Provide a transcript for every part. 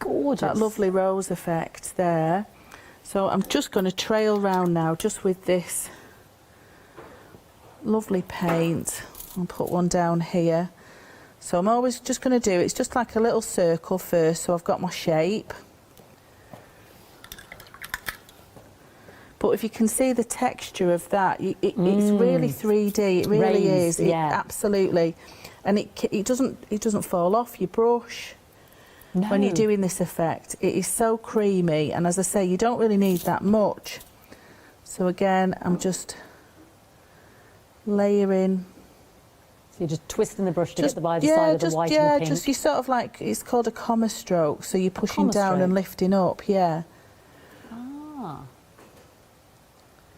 gorgeous. That lovely rose effect there. So I'm just going to trail round now, just with this lovely paint. I'll put one down here. So I'm always just going to do, it's just like a little circle first, so I've got my shape. But if you can see the texture of that, it's really 3D. It really is. Yeah. Absolutely. And it doesn't fall off your brush. No. When you're doing this effect. It is so creamy, and as I say, you don't really need that much. So again, I'm just layering. So you're just twisting the brush to get the by the side of the white and the pink. Just you sort of like, it's called a comma stroke, so you're pushing down and lifting up, yeah. Ah.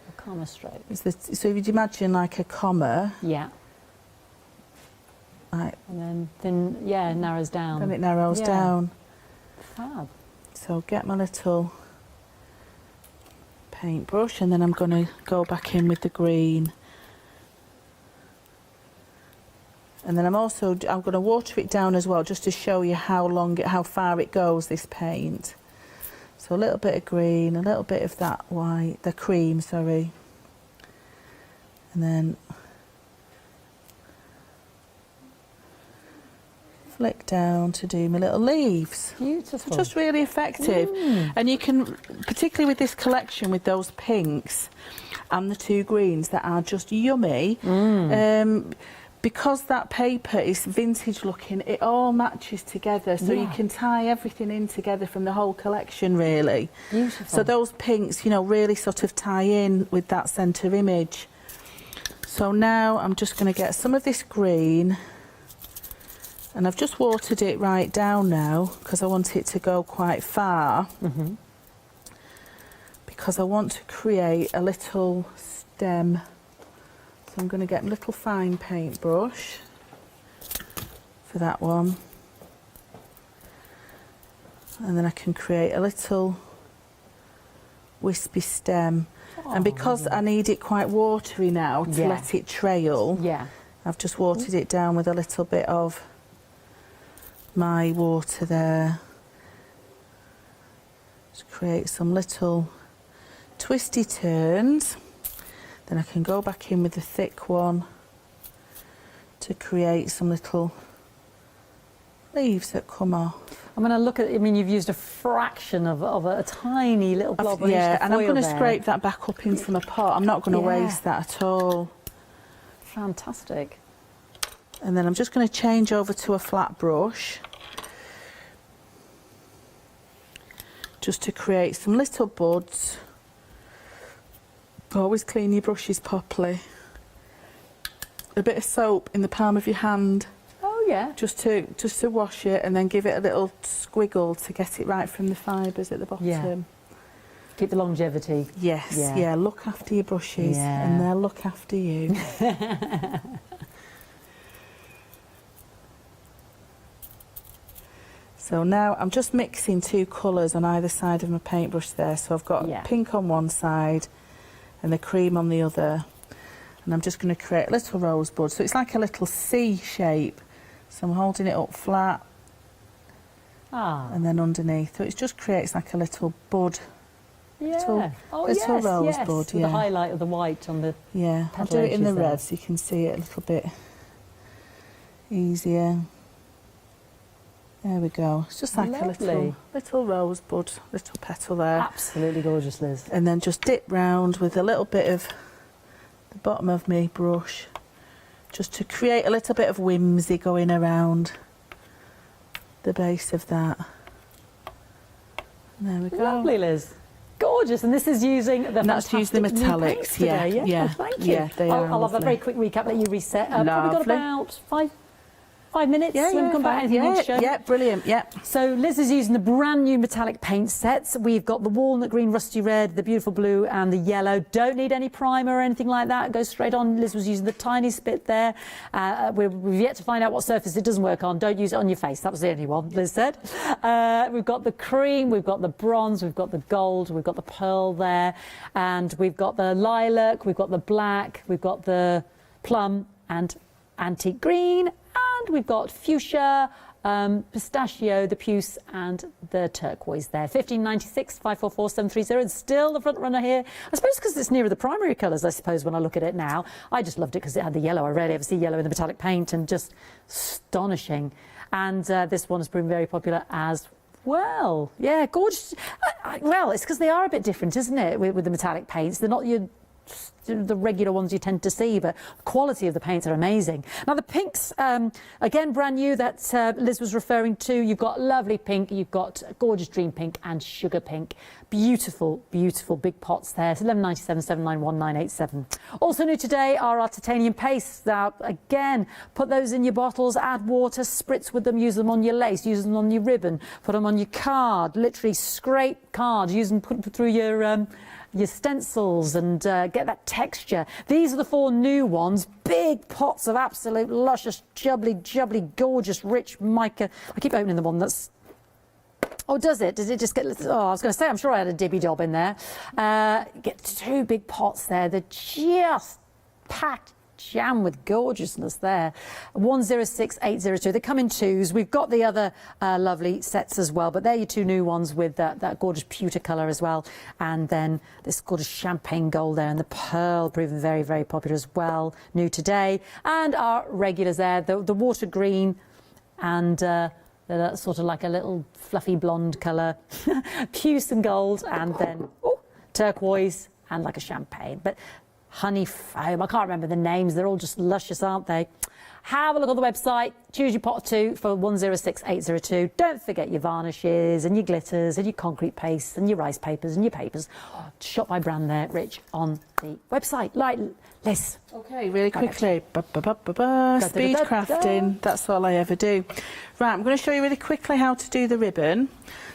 A comma stroke. So if you'd imagine like a comma. Yeah. Right. And then it narrows down. Then it narrows down. Fab. So get my little paintbrush, and then I'm going to go back in with the green. And then I'm going to water it down as well, just to show you how far it goes, this paint. So a little bit of green, a little bit of that white, the cream, sorry. And then flick down to do my little leaves. Beautiful. So just really effective. And you can, particularly with this collection, with those pinks and the two greens that are just yummy, because that paper is vintage looking, it all matches together, so you can tie everything in together from the whole collection, really. Beautiful. So those pinks, you know, really sort of tie in with that centre image. So now I'm just going to get some of this green, and I've just watered it right down now because I want it to go quite far, because I want to create a little stem. So I'm going to get a little fine paintbrush for that one, and then I can create a little wispy stem. And because I need it quite watery now to let it trail, I've just watered it down with a little bit of my water there. Just create some little twisty turns. Then I can go back in with the thick one to create some little leaves that come off. I'm going to look at, I mean, you've used a fraction of a tiny little blob. Yeah, and I'm going to scrape that back up into my pot. I'm not going to waste that at all. Fantastic. And then I'm just going to change over to a flat brush, just to create some little buds. Always clean your brushes properly. A bit of soap in the palm of your hand. Oh yeah. Just to wash it, and then give it a little squiggle to get it right from the fibres at the bottom. Yeah. Keep the longevity. Yes, yeah, look after your brushes and they'll look after you. So now I'm just mixing two colours on either side of my paintbrush there. So I've got pink on one side and the cream on the other. And I'm just going to create a little rosebud. So it's like a little C shape. So I'm holding it up flat. And then underneath. So it just creates like a little bud. Little rosebud, with the highlight of the white on the I'll do it in the red so you can see it a little bit easier. There we go. It's just like a little rosebud, little petal there. Absolutely gorgeous, Liz. And then just dip round with a little bit of the bottom of my brush, just to create a little bit of whimsy going around the base of that. And there we go. Lovely, Liz. Gorgeous. And this is using the using the metallics. Oh, thank you. Yeah, they are. I'll have a very quick recap, let you reset. Probably got about 5 minutes. Yeah, when we come back, anything you want to show? Yeah, brilliant. Yeah. So Liz is using the brand new metallic paint sets. We've got the walnut green, rusty red, the beautiful blue, and the yellow. Don't need any primer or anything like that. It goes straight on. Liz was using the tiny spit there. We've yet to find out what surface it doesn't work on. Don't use it on your face. That was the only one, Liz said. We've got the cream, we've got the bronze, we've got the gold, we've got the pearl there, and we've got the lilac, we've got the black, we've got the plum and antique green. And we've got fuchsia, pistachio, the puce and the turquoise there. 1596 544 730. It's still the front runner here. I suppose because it's nearer the primary colours, I suppose, when I look at it now. I just loved it because it had the yellow. I rarely ever see yellow in the metallic paint, and just astonishing. And this one has been very popular as well. Yeah, gorgeous. Well, it's because they are a bit different, isn't it, with the metallic paints? They're not the regular ones you tend to see, but the quality of the paints are amazing. Now the pinks, again brand new, that Liz was referring to. You've got lovely pink, you've got gorgeous dream pink and sugar pink. Beautiful, beautiful big pots there. So 1197 791 987. Also new today are our titanium pastes. Now again, put those in your bottles, add water, spritz with them, use them on your lace, use them on your ribbon, put them on your card, literally scrape cards, use them, put them through your stencils and get that texture. These are the 4 new ones. Big pots of absolute luscious, jubbly, gorgeous, rich mica. I keep opening the one that's... Oh, does it? Does it just get... Oh, I was going to say, I'm sure I had a dibby dob in there. Get 2 big pots there. They're just packed jam with gorgeousness there. 106802. They come in 2s. We've got the other lovely sets as well, but they're your 2 new ones with that gorgeous pewter colour as well, and then this gorgeous champagne gold there, and the pearl proving very, very popular as well, new today. And our regulars there, the water green and they're sort of like a little fluffy blonde colour, puce and gold, and then turquoise and like a champagne. But honey foam, I can't remember the names, they're all just luscious, aren't they? Have a look on the website, choose your pot of 2 for 106802. Don't forget your varnishes and your glitters and your concrete pastes and your rice papers and your papers. Shop by brand there, Rich, on the website. Like, Liz. Okay, really quickly. Speed crafting, that's all I ever do. Right, I'm going to show you really quickly how to do the ribbon.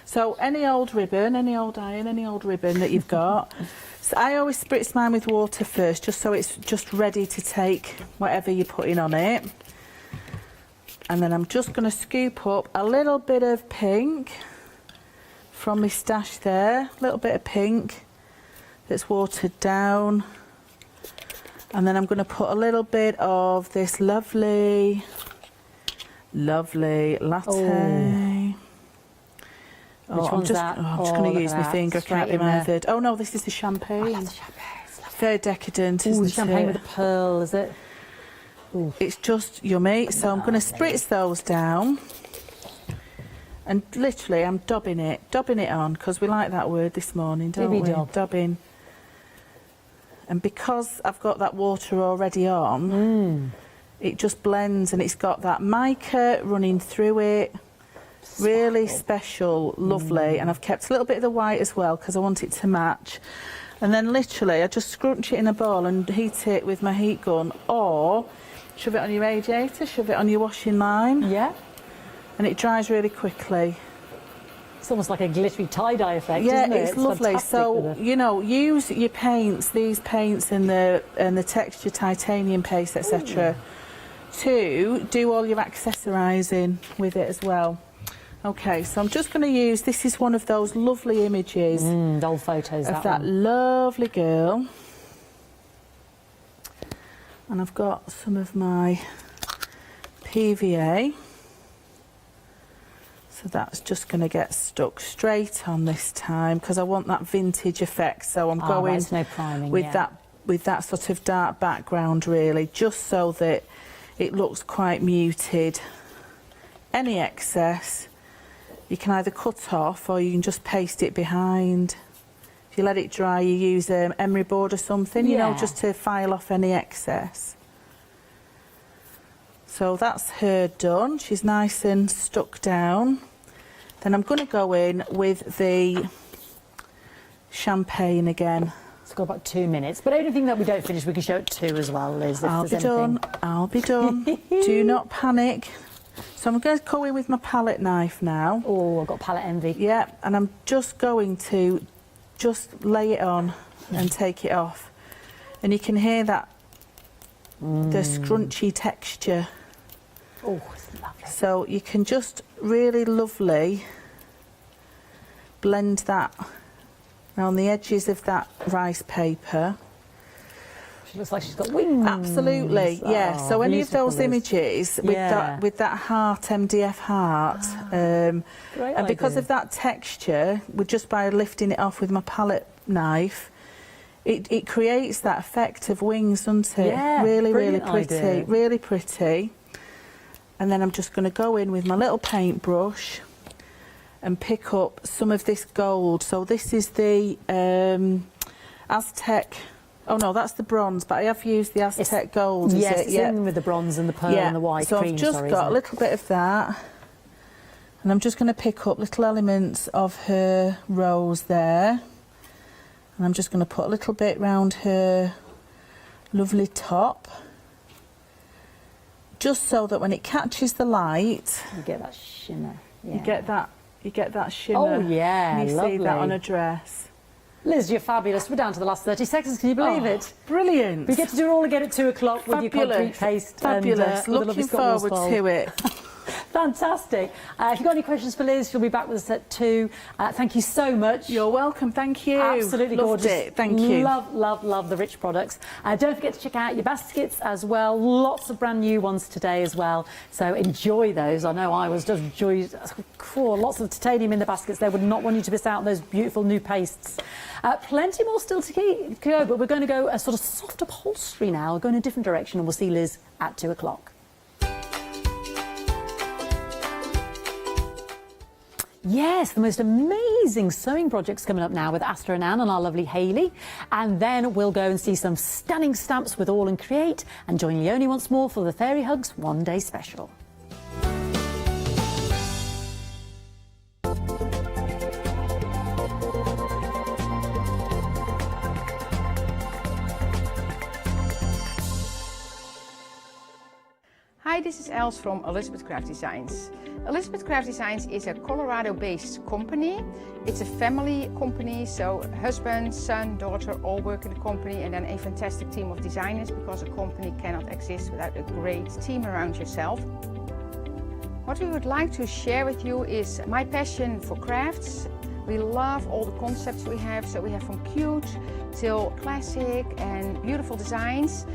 So any old ribbon, any old iron, any old ribbon that you've got. So I always spritz mine with water first, just so it's just ready to take whatever you're putting on it. And then I'm just going to scoop up a little bit of pink from my stash there, a little bit of pink that's watered down. And then I'm going to put a little bit of this lovely latte. Which one's that? I'm just going to use my finger, I can't be bothered. Oh no, this is the champagne. Oh, that's the champagne. Very decadent, isn't it? Champagne with a pearl, is it? Ooh. It's just yummy. So I'm going to spritz those down. And literally, I'm dobbing it on, because we like that word this morning, don't we? Dobbing. And because I've got that water already on, it just blends, and it's got that mica running through it. Really special, lovely, and I've kept a little bit of the white as well because I want it to match. And then literally I just scrunch it in a bowl and heat it with my heat gun, or shove it on your radiator, shove it on your washing line. Yeah. And it dries really quickly. It's almost like a glittery tie-dye effect, yeah, isn't it? It's lovely. So, you know, use your paints, these paints and the texture titanium paste, etc. to do all your accessorising with it as well. Okay, so I'm just going to use, this is one of those lovely images. Old photos, of that lovely girl. And I've got some of my PVA. So that's just going to get stuck straight on this time, because I want that vintage effect. So I'm going no priming, with that sort of dark background, really, just so that it looks quite muted. Any excess you can either cut off, or you can just paste it behind. If you let it dry, you use emery board or something, you know, just to file off any excess. So that's her done. She's nice and stuck down. Then I'm going to go in with the champagne again. It's got about 2 minutes, but anything that we don't finish, we can show at 2 as well, Liz. I'll be done. Do not panic. So I'm going to go in with my palette knife now. Oh, I've got palette envy. Yeah, and I'm just going to just lay it on and take it off. And you can hear that, the scrunchy texture. Oh, it's lovely. So you can just really lovely blend that around the edges of that rice paper. She looks like she's got wings. Absolutely, yeah. So any of those images with that heart, MDF heart, and because of that texture, just by lifting it off with my palette knife, it creates that effect of wings, doesn't it? Yeah, really, really pretty, idea. really pretty. And then I'm just going to go in with my little paintbrush and pick up some of this gold. So this is the Aztec. Oh no, that's the bronze, but I have used the Aztec gold. Yes, it's in with the bronze and the pearl and the white so cream. I've just got a little bit of that, and I'm just going to pick up little elements of her rose there, and I'm just going to put a little bit round her lovely top, just so that when it catches the light, you get that shimmer. Yeah. You get that shimmer. Oh yeah, and you lovely. see that on a dress. Liz, you're fabulous. We're down to the last 30 seconds. Can you believe it? Brilliant. We get to do it all again at 2 o'clock with your concrete paste. Fabulous. And, looking forward to it. Fantastic. If you've got any questions for Liz, she'll be back with us at 2. Thank you so much. You're welcome. Thank you. Absolutely Loved gorgeous. it. Thank you. Love the rich products. Don't forget to check out your baskets as well. Lots of brand new ones today as well. So enjoy those. I know I was just enjoying lots of titanium in the baskets. They would not want you to miss out on those beautiful new pastes. Plenty more still to go, but we're going to go a sort of soft upholstery now. We're going in a different direction, and we'll see Liz at 2 o'clock. Yes, the most amazing sewing projects coming up now with Asta and Anne and our lovely Hayley. And then we'll go and see some stunning stamps with All and Create and join Leonie once more for the Fairy Hugs One Day Special. Hi, this is Els from Elizabeth Craft Designs. Elizabeth Craft Designs is a Colorado-based company. It's a family company, so husband, son, daughter all work in the company, and then a fantastic team of designers, because a company cannot exist without a great team around yourself. What we would like to share with you is my passion for crafts. We love all the concepts we have, so we have from cute till classic and beautiful designs.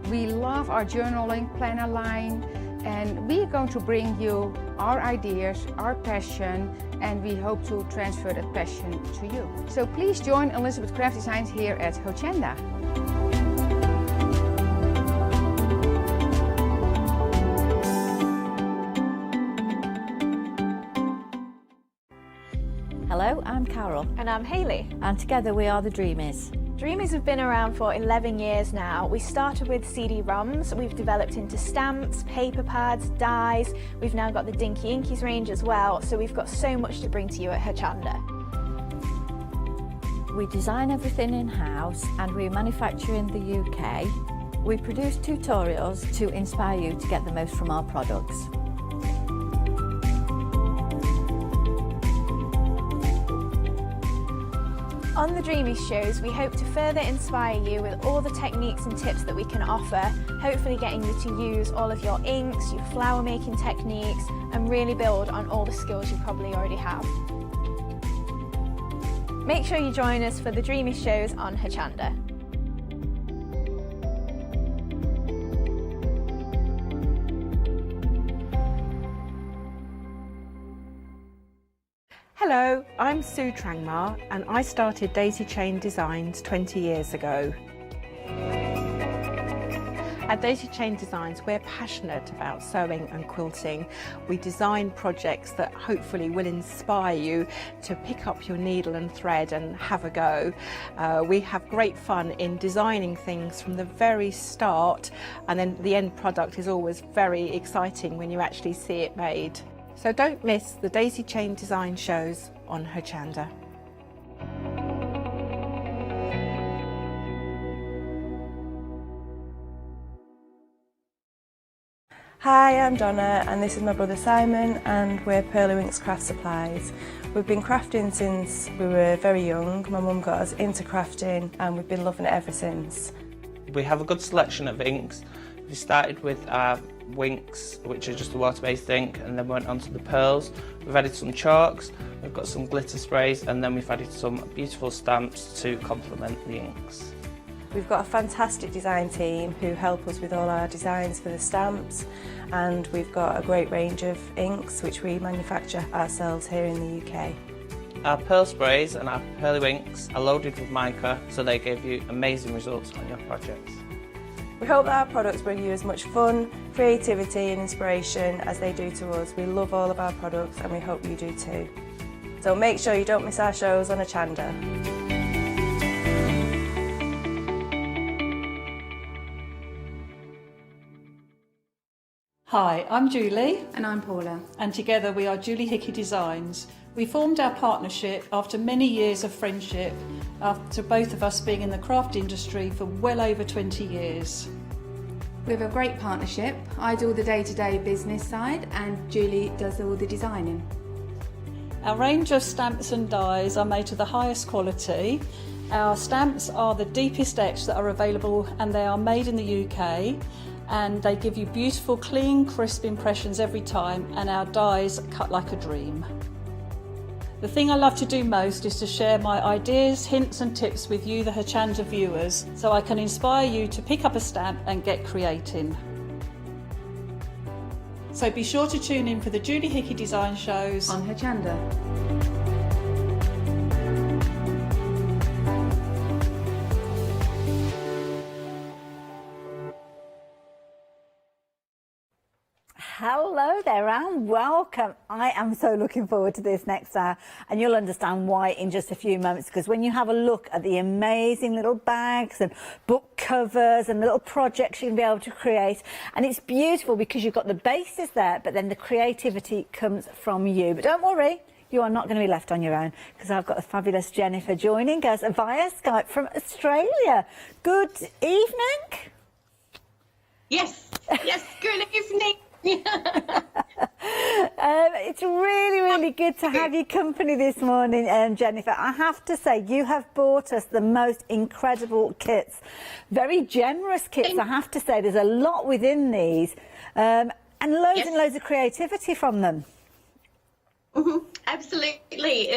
We love our journaling planner line, and we are going to bring you our ideas, our passion, and we hope to transfer that passion to you. So please join Elizabeth Craft Designs here at Hochanda. Hello, I'm Carol. And I'm Hayley. And together we are the Dreamies. Dreamies have been around for 11 years now. We started with CD-ROMs, we've developed into stamps, paper pads, dies. We've now got the Dinky Inkies range as well, so we've got so much to bring to you at Hochanda. We design everything in-house and we manufacture in the UK. We produce tutorials to inspire you to get the most from our products. On the Dreamies shows, we hope to further inspire you with all the techniques and tips that we can offer, hopefully getting you to use all of your inks, your flower making techniques, and really build on all the skills you probably already have. Make sure you join us for the Dreamies shows on Hochanda. Hello, I'm Sue Trangmar and I started Daisy Chain Designs 20 years ago. At Daisy Chain Designs, we're passionate about sewing and quilting. We design projects that hopefully will inspire you to pick up your needle and thread and have a go. We have great fun in designing things from the very start, and then the end product is always very exciting when you actually see it made. So don't miss the Daisy Chain Design shows on Hochanda. Hi, I'm Donna and this is my brother Simon, and we're Pearly Winks Craft Supplies. We've been crafting since we were very young. My mum got us into crafting and we've been loving it ever since. We have a good selection of inks. We started with our Winks, which are just a water-based ink, and then went on to the pearls. We've added some chalks, we've got some glitter sprays, and then we've added some beautiful stamps to complement the inks. We've got a fantastic design team who help us with all our designs for the stamps, and we've got a great range of inks which we manufacture ourselves here in the UK. Our pearl sprays and our pearly inks are loaded with mica, so they give you amazing results on your projects. We hope that our products bring you as much fun, creativity and inspiration as they do to us. We love all of our products and we hope you do too. So make sure you don't miss our shows on Hochanda. Hi, I'm Julie. And I'm Paula. And together we are Julie Hickey Designs. We formed our partnership after many years of friendship, after both of us being in the craft industry for well over 20 years. We have a great partnership. I do all the day-to-day business side and Julie does all the designing. Our range of stamps and dies are made to the highest quality. Our stamps are the deepest etch that are available and they are made in the UK. And they give you beautiful, clean, crisp impressions every time, and our dies cut like a dream. The thing I love to do most is to share my ideas, hints and tips with you, the Hochanda viewers, so I can inspire you to pick up a stamp and get creating. So be sure to tune in for the Julie Hickey Design shows on Hochanda. Hello there and welcome. I am so looking forward to this next hour, and you'll understand why in just a few moments, because when you have a look at the amazing little bags and book covers and little projects you can be able to create, and it's beautiful because you've got the bases there, but then the creativity comes from you. But don't worry, you are not going to be left on your own, because I've got the fabulous Jennifer joining us via Skype from Australia. Good evening. Yes, good evening. It's really good to have your company this morning, Jennifer. I have to say, you have bought us the most incredible kits, very generous kits. I have to say, there's a lot within these, and loads and loads of creativity from them. Absolutely,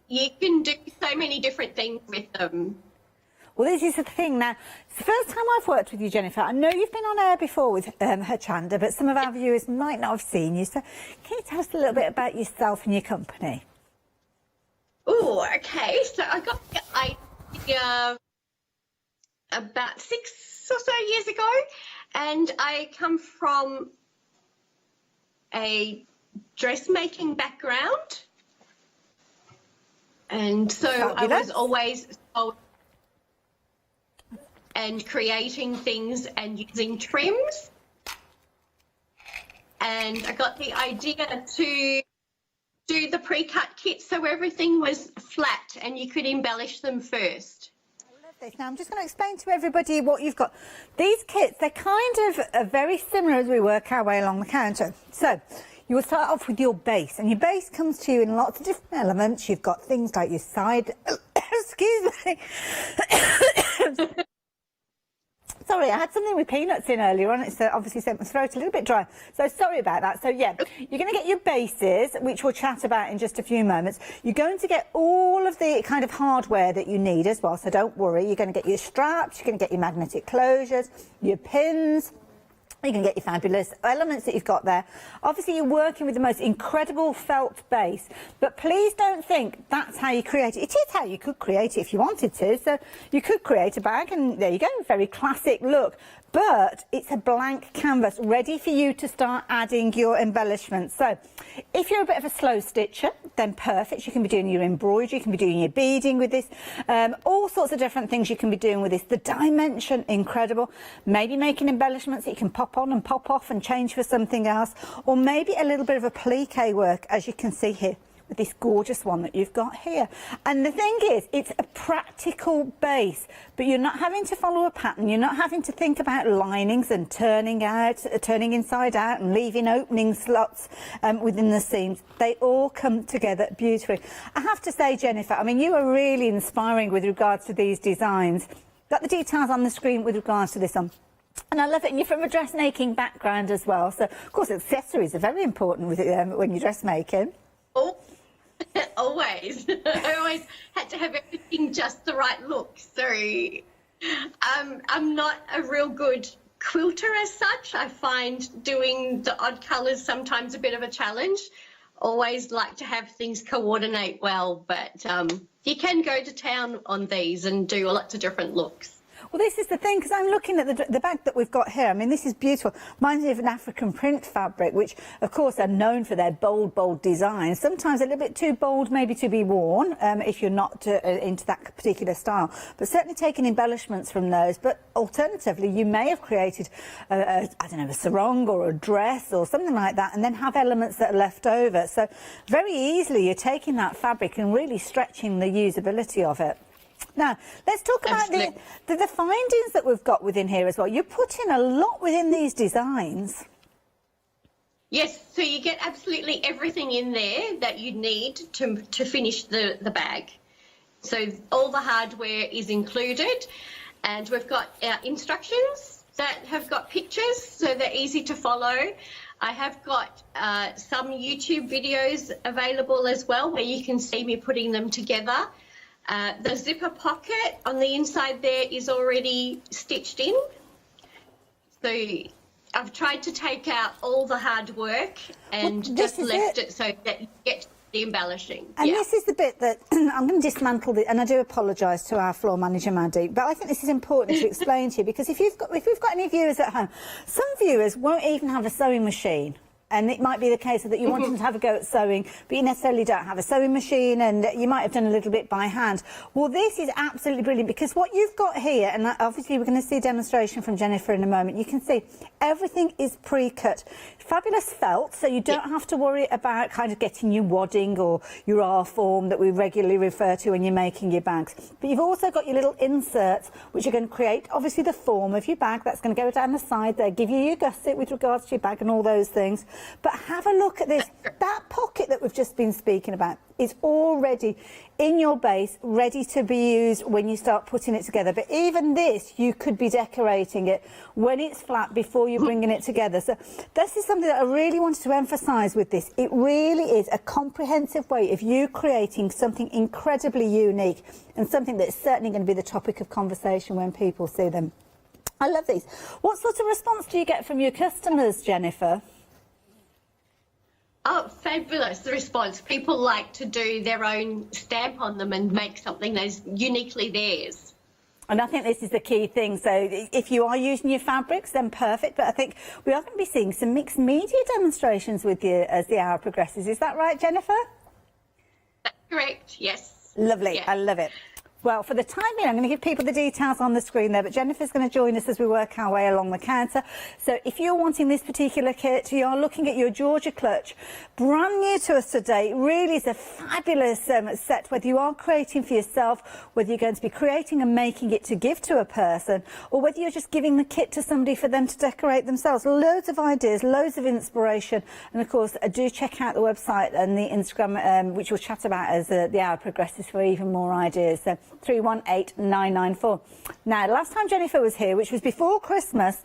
you can do so many different things with them. Well, this is the thing now. It's the first time I've worked with you, Jennifer. I know you've been on air before with Hochanda, but some of our viewers might not have seen you. So can you tell us a little bit about yourself and your company? Oh, okay. So I got the idea about 6 or so years ago, and I come from a dressmaking background. And so I was always and creating things and using trims, and I got the idea to do the pre-cut kits so everything was flat and you could embellish them first. I love this. Now I'm just going to explain to everybody what you've got. These kits, they're kind of very similar as we work our way along the counter. So you will start off with your base, and your base comes to you in lots of different elements. You've got things like your side excuse me. Sorry, I had something with peanuts in earlier on. It's obviously sent my throat a little bit dry. So sorry about that. So yeah, you're going to get your bases, which we'll chat about in just a few moments. You're going to get all of the kind of hardware that you need as well. So don't worry. You're going to get your straps. You're going to get your magnetic closures, your pins. You can get your fabulous elements that you've got there. Obviously, you're working with the most incredible felt base, but please don't think that's how you create it. It is how you could create it if you wanted to. So you could create a bag, and there you go, very classic look. But it's a blank canvas ready for you to start adding your embellishments. So if you're a bit of a slow stitcher, then perfect. You can be doing your embroidery, you can be doing your beading with this, all sorts of different things you can be doing with this. The dimension, incredible. Maybe making embellishments that you can pop on and pop off and change for something else, or maybe a little bit of a plique work, as you can see here with this gorgeous one that you've got here. And the thing is, it's a practical base, but you're not having to follow a pattern. You're not having to think about linings and turning inside out and leaving opening slots within the seams. They all come together beautifully. I have to say, Jennifer, I mean, you are really inspiring with regards to these designs. Got the details on the screen with regards to this one. And I love it. And you're from a dressmaking background as well. So, of course, accessories are very important with when you're dressmaking. Oh. Always. I always had to have everything just the right look. So I'm not a real good quilter as such. I find doing the odd colours sometimes a bit of a challenge. Always like to have things coordinate well, but you can go to town on these and do lots of different looks. Well, this is the thing, because I'm looking at the bag that we've got here. I mean, this is beautiful. Reminds me of an African print fabric, which, of course, are known for their bold designs. Sometimes a little bit too bold, maybe to be worn, if you're not into that particular style. But certainly taking embellishments from those. But alternatively, you may have created, I don't know, a sarong or a dress or something like that, and then have elements that are left over. So very easily, you're taking that fabric and really stretching the usability of it. Now, let's talk about the findings that we've got within here as well. You're putting a lot within these designs. Yes, so you get absolutely everything in there that you need to finish the bag. So all the hardware is included, and we've got our instructions that have got pictures, so they're easy to follow. I have got some YouTube videos available as well, where you can see me putting them together. The zipper pocket on the inside there is already stitched in. So I've tried to take out all the hard work and just left it so that you get the embellishing. And this is the bit that I'm going to dismantle, and I do apologise to our floor manager, Maddie, but I think this is important to explain to you, because if we've got any viewers at home, some viewers won't even have a sewing machine. And it might be the case that you want them to have a go at sewing, but you necessarily don't have a sewing machine, and you might have done a little bit by hand. Well, this is absolutely brilliant, because what you've got here, and obviously we're going to see a demonstration from Jennifer in a moment, you can see everything is pre-cut. Fabulous felt, so you don't have to worry about kind of getting your wadding or your R-form that we regularly refer to when you're making your bags. But you've also got your little inserts, which are going to create, obviously, the form of your bag. That's going to go down the side there, give you your gusset with regards to your bag and all those things. But have a look at this. That pocket that we've just been speaking about is already in your base, ready to be used when you start putting it together. But even this, you could be decorating it when it's flat before you're bringing it together. So this is something that I really wanted to emphasise with this. It really is a comprehensive way of you creating something incredibly unique, and something that's certainly going to be the topic of conversation when people see them. I love these. What sort of response do you get from your customers, Jennifer? Oh, fabulous, the response. People like to do their own stamp on them and make something that's uniquely theirs. And I think this is the key thing. So if you are using your fabrics, then perfect. But I think we are going to be seeing some mixed media demonstrations with you as the hour progresses. Is that right, Jennifer? That's correct, yes. Lovely, yeah. I love it. Well, for the time being, I'm going to give people the details on the screen there, but Jennifer's going to join us as we work our way along the counter. So if you're wanting this particular kit, you are looking at your Georgia Clutch, brand new to us today. Really is a fabulous set, whether you are creating for yourself, whether you're going to be creating and making it to give to a person, or whether you're just giving the kit to somebody for them to decorate themselves. Loads of ideas, loads of inspiration. And of course, do check out the website and the Instagram, which we'll chat about as the hour progresses, for even more ideas. So 318994. Now, last time Jennifer was here, which was before Christmas,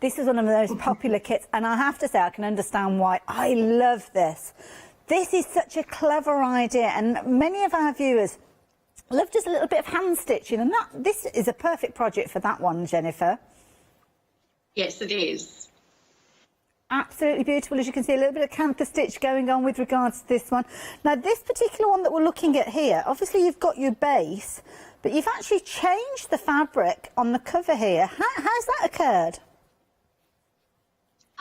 this was one of the most popular kits, and I have to say I can understand why. I love this. This is such a clever idea, and many of our viewers love just a little bit of hand stitching, and this is a perfect project for that one, Jennifer. Yes, it is. Absolutely beautiful. As you can see, a little bit of cantha stitch going on with regards to this one. Now, this particular one that we're looking at here, obviously you've got your base, but you've actually changed the fabric on the cover here. How's that occurred?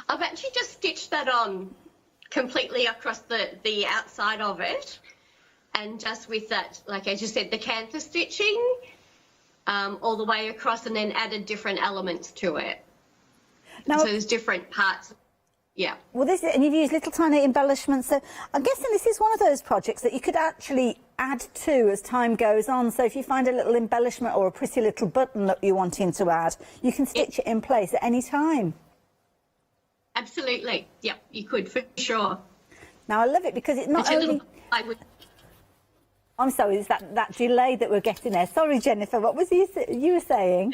I've actually just stitched that on completely across the outside of it, and just with that, like as you said, the cantha stitching all the way across, and then added different elements to it. Now, so there's different parts. Yeah. Well, and you've used little tiny embellishments. So I'm guessing this is one of those projects that you could actually add to as time goes on. So if you find a little embellishment or a pretty little button that you're wanting to add, you can stitch it in place at any time. Absolutely. Yeah, you could, for sure. Now, I love it because it's not only... I'm sorry, it's that delay that we're getting there. Sorry, Jennifer, what was you were saying?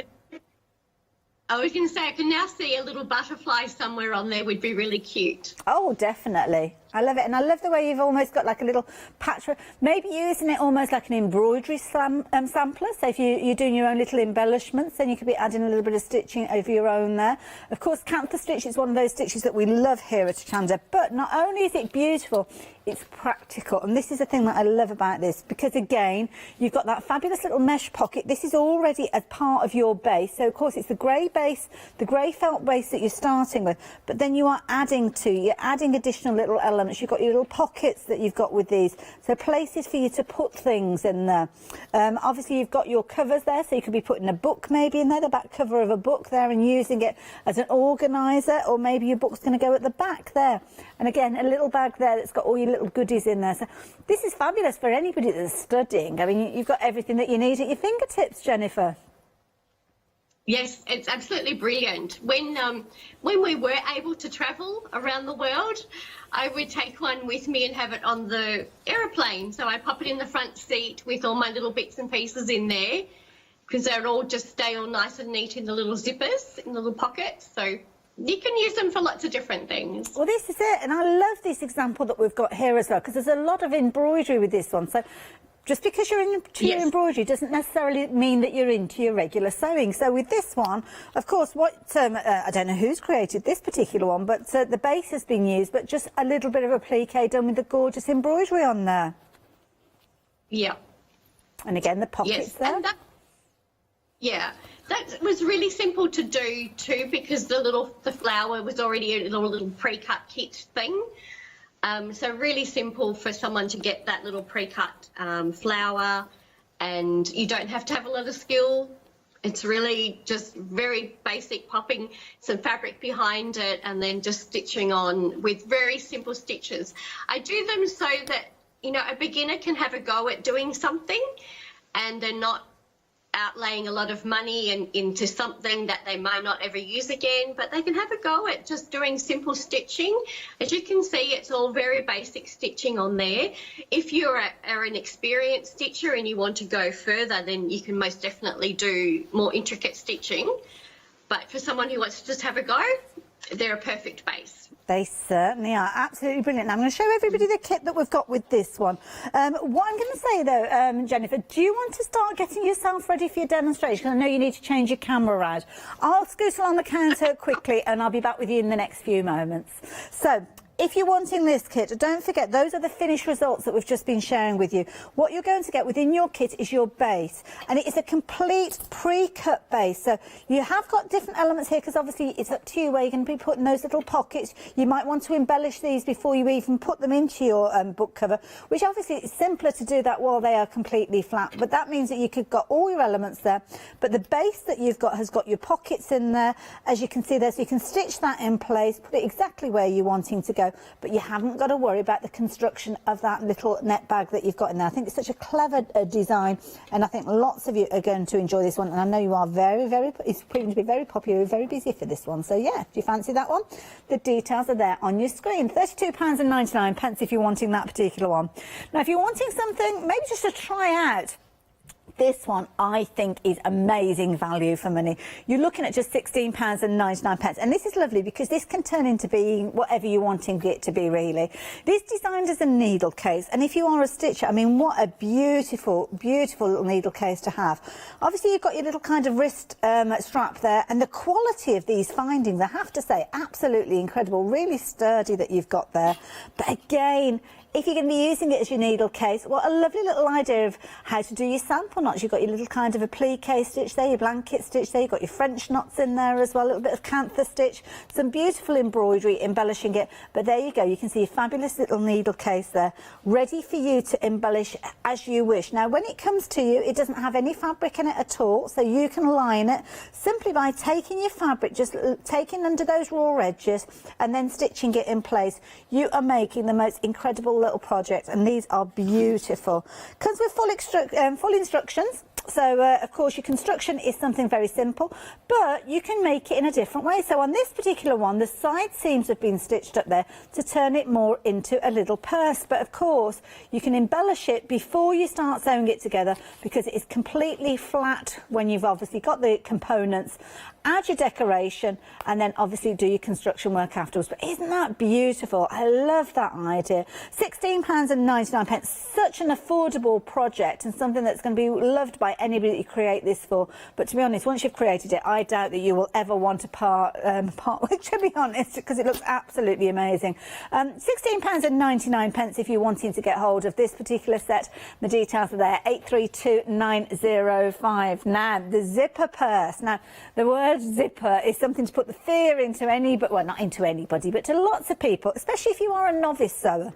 I was going to say, I can now see a little butterfly somewhere on there would be really cute. Oh, definitely. I love it, and I love the way you've almost got like a little patch, maybe using it almost like an embroidery sampler. So if you're doing your own little embellishments, then you could be adding a little bit of stitching over your own there. Of course, Cantha stitch is one of those stitches that we love here at Hochanda, but not only is it beautiful, it's practical, and this is the thing that I love about this, because again, you've got that fabulous little mesh pocket. This is already a part of your base, so of course it's the grey base, the grey felt base that you're starting with, but then you're adding additional little elements. You've got your little pockets that you've got with these, so places for you to put things in there. Obviously you've got your covers there, so you could be putting a book maybe in there, the back cover of a book there, and using it as an organiser, or maybe your book's going to go at the back there. And again, a little bag there that's got all your little goodies in there. So this is fabulous for anybody that's studying. I mean, you've got everything that you need at your fingertips, Jennifer. Yes, it's absolutely brilliant. When we were able to travel around the world, I would take one with me and have it on the aeroplane. So I pop it in the front seat with all my little bits and pieces in there, because they're all just stay all nice and neat in the little zippers, in the little pockets. So you can use them for lots of different things. Well, this is it, and I love this example that we've got here as well, because there's a lot of embroidery with this one. So just because you're into your embroidery doesn't necessarily mean that you're into your regular sewing. So with this one, of course, I don't know who's created this particular one, but the base has been used, but just a little bit of applique done with the gorgeous embroidery on there. Yeah. And again, the pockets there. And that was really simple to do too, because the flower was already a little pre-cut kit thing. So really simple for someone to get that little pre-cut flower, and you don't have to have a lot of skill. It's really just very basic, popping some fabric behind it and then just stitching on with very simple stitches. I do them so that, you know, a beginner can have a go at doing something and they're not outlaying a lot of money into something that they might not ever use again, but they can have a go at just doing simple stitching. As you can see, it's all very basic stitching on there. If you are an experienced stitcher and you want to go further, then you can most definitely do more intricate stitching. But for someone who wants to just have a go, they're a perfect base. They certainly are. Absolutely brilliant. Now, I'm going to show everybody the kit that we've got with this one. What I'm going to say, though, Jennifer, do you want to start getting yourself ready for your demonstration? I know you need to change your camera around. I'll scoot along the counter quickly, and I'll be back with you in the next few moments. So, if you're wanting this kit, don't forget, those are the finished results that we've just been sharing with you. What you're going to get within your kit is your base, and it is a complete pre-cut base. So you have got different elements here, because obviously it's up to you where you're going to be putting those little pockets. You might want to embellish these before you even put them into your book cover, which obviously it's simpler to do that while they are completely flat. But that means that you could got all your elements there. But the base that you've got has got your pockets in there, as you can see there, so you can stitch that in place, put it exactly where you're wanting to go. But you haven't got to worry about the construction of that little net bag that you've got in there. I think it's such a clever design, and I think lots of you are going to enjoy this one, and I know you are it's proving to be very popular. You're very busy for this one, so yeah, do you fancy that one? The details are there on your screen. £32.99 if you're wanting that particular one. Now, if you're wanting something maybe just to try out, this one, I think, is amazing value for money. You're looking at just £16.99, and this is lovely because this can turn into being whatever you're wanting it to be, really. This is designed as a needle case, and if you are a stitcher, I mean, what a beautiful, beautiful little needle case to have. Obviously, you've got your little kind of wrist strap there, and the quality of these findings, I have to say, absolutely incredible, really sturdy that you've got there. But again, if you're going to be using it as your needle case, what a lovely little idea of how to do your sample knots. You've got your little kind of applique stitch there, your blanket stitch there, you've got your French knots in there as well, a little bit of Cantha stitch, some beautiful embroidery embellishing it. But there you go, you can see a fabulous little needle case there, ready for you to embellish as you wish. Now, when it comes to you, it doesn't have any fabric in it at all, so you can line it simply by taking your fabric, just taking under those raw edges and then stitching it in place. You are making the most incredible little project, and these are beautiful. Comes with full instructions, So, of course, your construction is something very simple, but you can make it in a different way. So on this particular one, the side seams have been stitched up there to turn it more into a little purse. But, of course, you can embellish it before you start sewing it together because it is completely flat when you've obviously got the components. Add your decoration and then obviously do your construction work afterwards. But isn't that beautiful? I love that idea. £16.99, such an affordable project and something that's going to be loved by anybody that you create this for. But to be honest, once you've created it, I doubt that you will ever want to part with, to be honest, because it looks absolutely amazing. £16.99 if you're wanting to get hold of this particular set. The details are there, 832905. Now, the zipper purse. Now, the word zipper is something to put the fear into well, not into anybody, but to lots of people, especially if you are a novice sewer.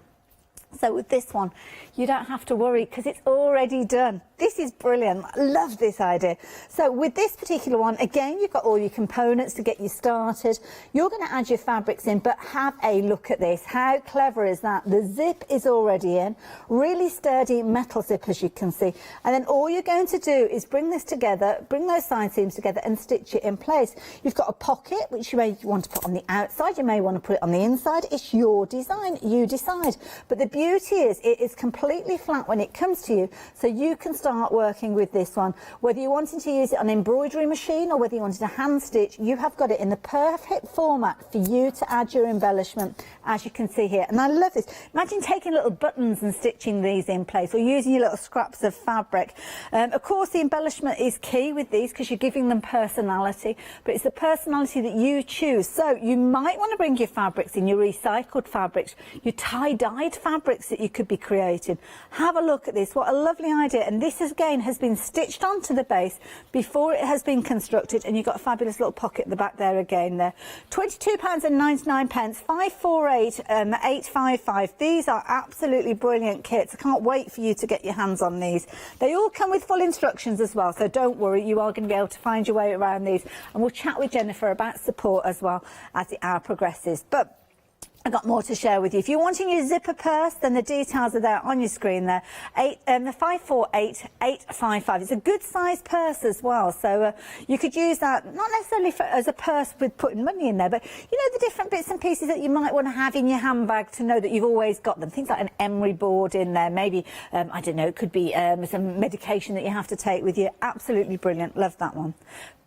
So with this one, you don't have to worry because it's already done. This is brilliant. I love this idea. So with this particular one, again, you've got all your components to get you started. You're going to add your fabrics in, but have a look at this. How clever is that? The zip is already in. Really sturdy metal zip, as you can see. And then all you're going to do is bring this together, bring those side seams together and stitch it in place. You've got a pocket, which you may want to put on the outside. You may want to put it on the inside. It's your design. You decide. But the beauty is it is completely flat when it comes to you, so you can start working with this one. Whether you're wanting to use it on an embroidery machine or whether you wanted to hand stitch, you have got it in the perfect format for you to add your embellishment, as you can see here. And I love this. Imagine taking little buttons and stitching these in place, or using your little scraps of fabric. Of course, the embellishment is key with these because you're giving them personality, but it's the personality that you choose. So you might want to bring your fabrics in, your recycled fabrics, your tie-dyed fabrics that you could be creating. Have a look at this. What a lovely idea. And this again has been stitched onto the base before it has been constructed, and you've got a fabulous little pocket at the back there again there. £22.99, 548 855. These are absolutely brilliant kits. I can't wait for you to get your hands on these. They all come with full instructions as well, so don't worry, you are going to be able to find your way around these, and we'll chat with Jennifer about support as well as the hour progresses. But I've got more to share with you. If you're wanting your zipper purse, then the details are there on your screen there. 548855. It's a good sized purse as well, so you could use that not necessarily as a purse with putting money in there, but you know, the different bits and pieces that you might want to have in your handbag to know that you've always got them. Things like an emery board in there, maybe I don't know, it could be some medication that you have to take with you. Absolutely brilliant. Love that one.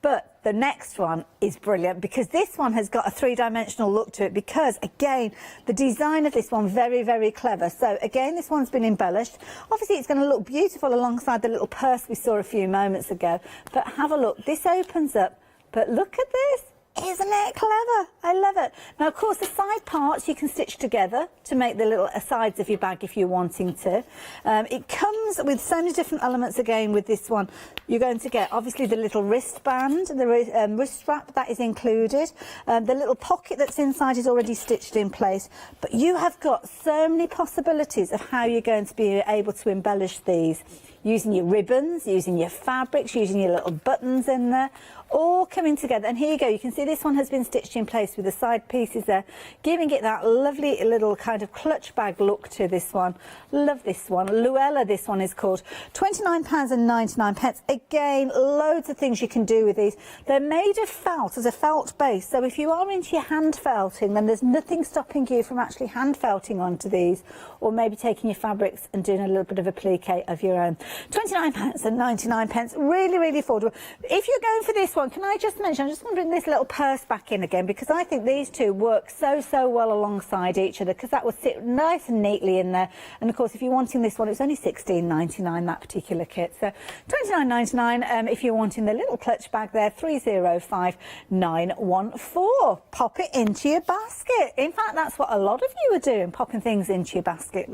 But the next one is brilliant because this one has got a three-dimensional look to it, because again, the design of this one, very, very clever. So again, this one's been embellished. Obviously, it's going to look beautiful alongside the little purse we saw a few moments ago. But have a look. This opens up, but look at this. Isn't it clever? I love it. Now, of course, the side parts you can stitch together to make the little sides of your bag if you're wanting to. It comes with so many different elements again with this one. You're going to get, obviously, the little wristband, the wrist strap, that is included. The little pocket that's inside is already stitched in place. But you have got so many possibilities of how you're going to be able to embellish these. Using your ribbons, using your fabrics, using your little buttons in there, all coming together. And here you go, you can see this one has been stitched in place with the side pieces there, giving it that lovely little kind of clutch bag look to this one. Love this one. Louella, this one is called. £29.99. Again, loads of things you can do with these. They're made of felt, as a felt base, so if you are into your hand felting, then there's nothing stopping you from actually hand felting onto these, or maybe taking your fabrics and doing a little bit of a plique of your own. £29.99, really, really affordable. If you're going for this one, can I just mention, I'm just going to bring this little purse back in again, because I think these two work so well alongside each other, because that will sit nice and neatly in there. And of course, if you're wanting this one, it's only £16.99, that particular kit. So £29.99 if you're wanting the little clutch bag there, 305914. Pop it into your basket. In fact, that's what a lot of you are doing, popping things into your basket.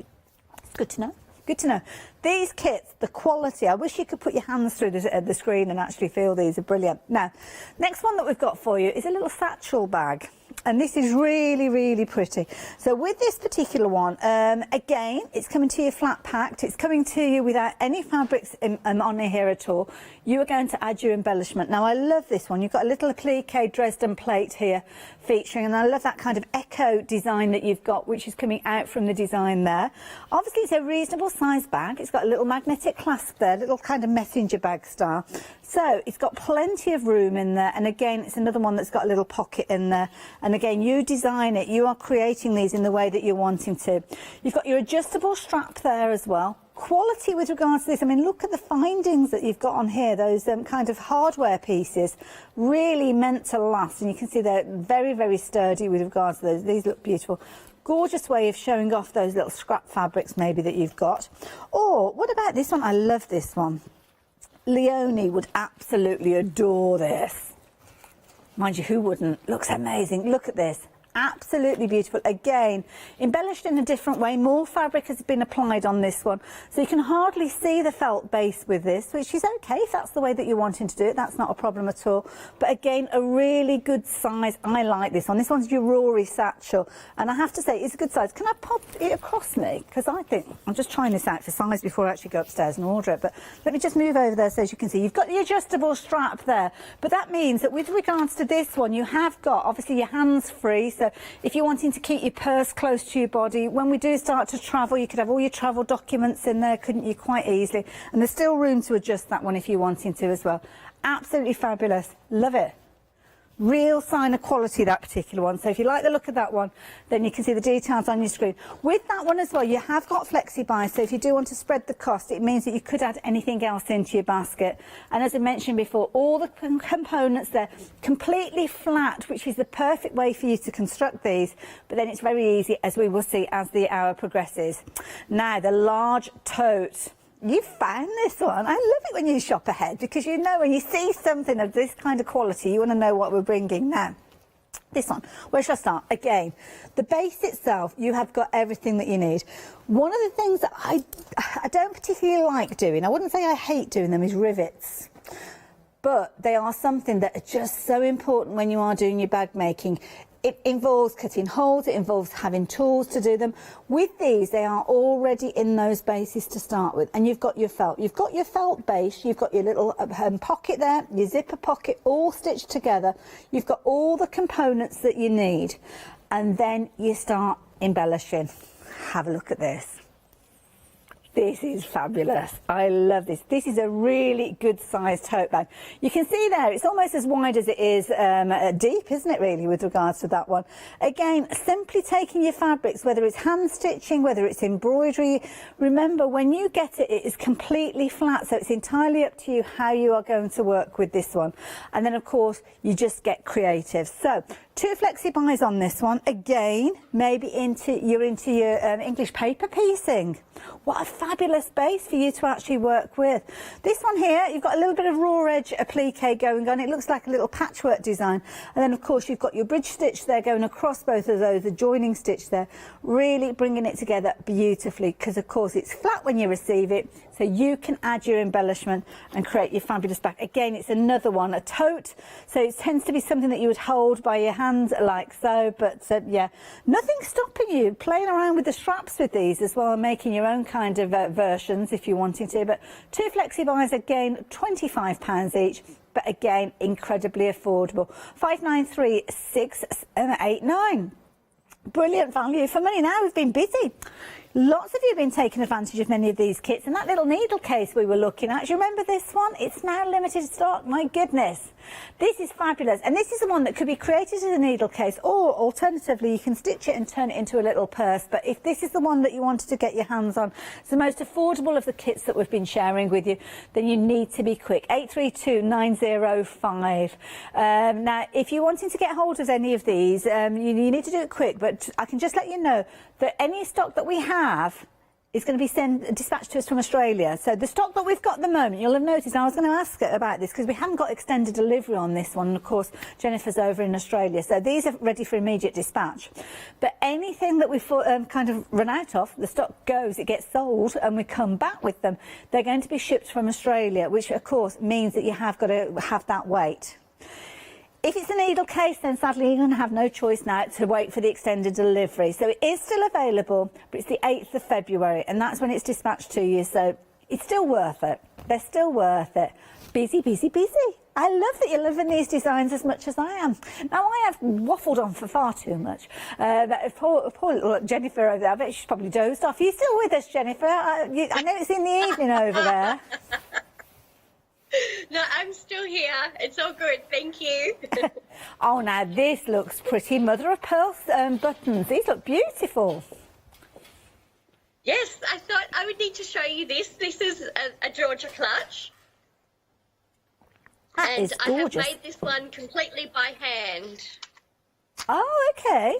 It's good to know. Good to know. These kits, the quality, I wish you could put your hands through the screen and actually feel these are brilliant. Now, next one that we've got for you is a little satchel bag. And this is really, really pretty. So with this particular one, again, it's coming to you flat packed. It's coming to you without any fabrics on here at all. You are going to add your embellishment. Now, I love this one. You've got a little applique Dresden plate here featuring, and I love that kind of echo design that you've got, which is coming out from the design there. Obviously, it's a reasonable size bag. It's got a little magnetic clasp there, little kind of messenger bag style. So it's got plenty of room in there. And again, it's another one that's got a little pocket in there. And again, you design it. You are creating these in the way that you're wanting to. You've got your adjustable strap there as well. Quality with regards to this, I mean, look at the findings that you've got on here, those kind of hardware pieces, really meant to last. And you can see they're very, very sturdy with regards to those. These look beautiful. Gorgeous way of showing off those little scrap fabrics maybe that you've got. Or what about this one? I love this one. Leonie would absolutely adore this. Mind you, who wouldn't? Looks amazing. Look at this. Absolutely beautiful. Again, embellished in a different way. More fabric has been applied on this one. So you can hardly see the felt base with this, which is okay if that's the way that you're wanting to do it. That's not a problem at all. But again, a really good size. I like this one. This one's your Rory Satchel. And I have to say, it's a good size. Can I pop it across me? Because I think, I'm just trying this out for size before I actually go upstairs and order it. But let me just move over there so as you can see. You've got the adjustable strap there. But that means that with regards to this one, you have got, obviously, your hands free. So if you're wanting to keep your purse close to your body, when we do start to travel, you could have all your travel documents in there, couldn't you, quite easily? And there's still room to adjust that one if you're wanting to as well. Absolutely fabulous. Love it. Real sign of quality, that particular one. So if you like the look of that one, then you can see the details on your screen. With that one as well, you have got flexi buy. So if you do want to spread the cost, it means that you could add anything else into your basket. And as I mentioned before, all the components there completely flat, which is the perfect way for you to construct these. But then it's very easy, as we will see as the hour progresses. Now, the large tote. You found this one. I love it when you shop ahead, because you know when you see something of this kind of quality, you want to know what we're bringing. Now, this one, where shall I start? Again, the base itself, you have got everything that you need. One of the things that I don't particularly like doing, I wouldn't say I hate doing them, is rivets. But they are something that are just so important when you are doing your bag making. It involves cutting holes, it involves having tools to do them. With these, they are already in those bases to start with. And you've got your felt. You've got your felt base, you've got your little pocket there, your zipper pocket, all stitched together. You've got all the components that you need. And then you start embellishing. Have a look at this. This is fabulous. I love this. This is a really good sized tote bag. You can see there, it's almost as wide as it is deep, isn't it, really, with regards to that one? Again, simply taking your fabrics, whether it's hand stitching, whether it's embroidery. Remember, when you get it, it is completely flat, so it's entirely up to you how you are going to work with this one. And then, of course, you just get creative. So, 2 flexi buys on this one. Again, maybe you're into your English paper piecing. What a fabulous base for you to actually work with. This one here, you've got a little bit of raw edge applique going on. It looks like a little patchwork design. And then, of course, you've got your bridge stitch there going across both of those, the joining stitch there, really bringing it together beautifully, because, of course, it's flat when you receive it, so you can add your embellishment and create your fabulous bag. Again, it's another one, a tote, so it tends to be something that you would hold by your hand like so, but yeah, nothing stopping you playing around with the straps with these as well, and making your own kind of versions if you're wanting to. But 2 flexi buys, again, £25 each, but again, incredibly affordable. 593689. Brilliant value for money. Now we've been busy. Lots of you have been taking advantage of many of these kits, and that little needle case we were looking at, do you remember this one? It's now limited stock, my goodness. This is fabulous, and this is the one that could be created as a needle case, or alternatively you can stitch it and turn it into a little purse. But if this is the one that you wanted to get your hands on, it's the most affordable of the kits that we've been sharing with you, then you need to be quick. 832905. Now, if you're wanting to get hold of any of these, you need to do it quick, but I can just let you know that any stock that we have is going to be dispatched to us from Australia. So the stock that we've got at the moment, you'll have noticed, I was going to ask about this because we haven't got extended delivery on this one. And of course, Jennifer's over in Australia. So these are ready for immediate dispatch. But anything that we've kind of run out of, the stock goes, it gets sold, and we come back with them. They're going to be shipped from Australia, which of course means that you have got to have that weight. If it's a needle case, then sadly you're going to have no choice now to wait for the extended delivery. So it is still available, but it's the 8th of February, and that's when it's dispatched to you. So it's still worth it. They're still worth it. Busy, busy, busy. I love that you're loving these designs as much as I am. Now, I have waffled on for far too much. Poor little Jennifer over there, I bet she's probably dozed off. Are you still with us, Jennifer? I know it's in the evening over there. No, I'm still here. It's all good. Thank you. Oh, now this looks pretty. Mother of pearl buttons. These look beautiful. Yes, I thought I would need to show you this. This is a Georgia clutch. That is gorgeous. I have made this one completely by hand. Oh, okay.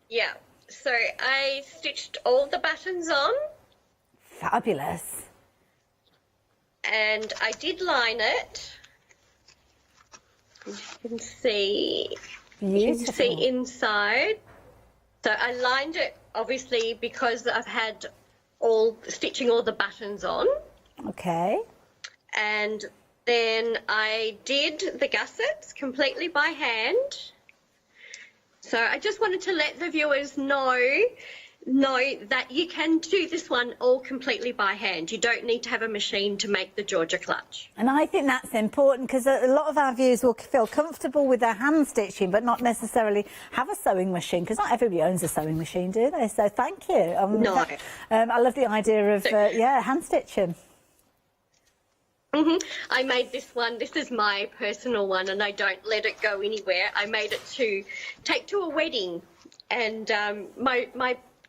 Yeah. So I stitched all the buttons on. Fabulous. And I did line it. You can see. Beautiful. You can see inside. So I lined it obviously because I've had stitching all the buttons on. Okay. And then I did the gussets completely by hand. So I just wanted to let the viewers know that you can do this one all completely by hand. You don't need to have a machine to make the Georgia clutch. And I think that's important because a lot of our viewers will feel comfortable with their hand stitching but not necessarily have a sewing machine, because not everybody owns a sewing machine, do they? So thank you. No. I love the idea of, hand stitching. I made this one. This is my personal one, and I don't let it go anywhere. I made it to take to a wedding, and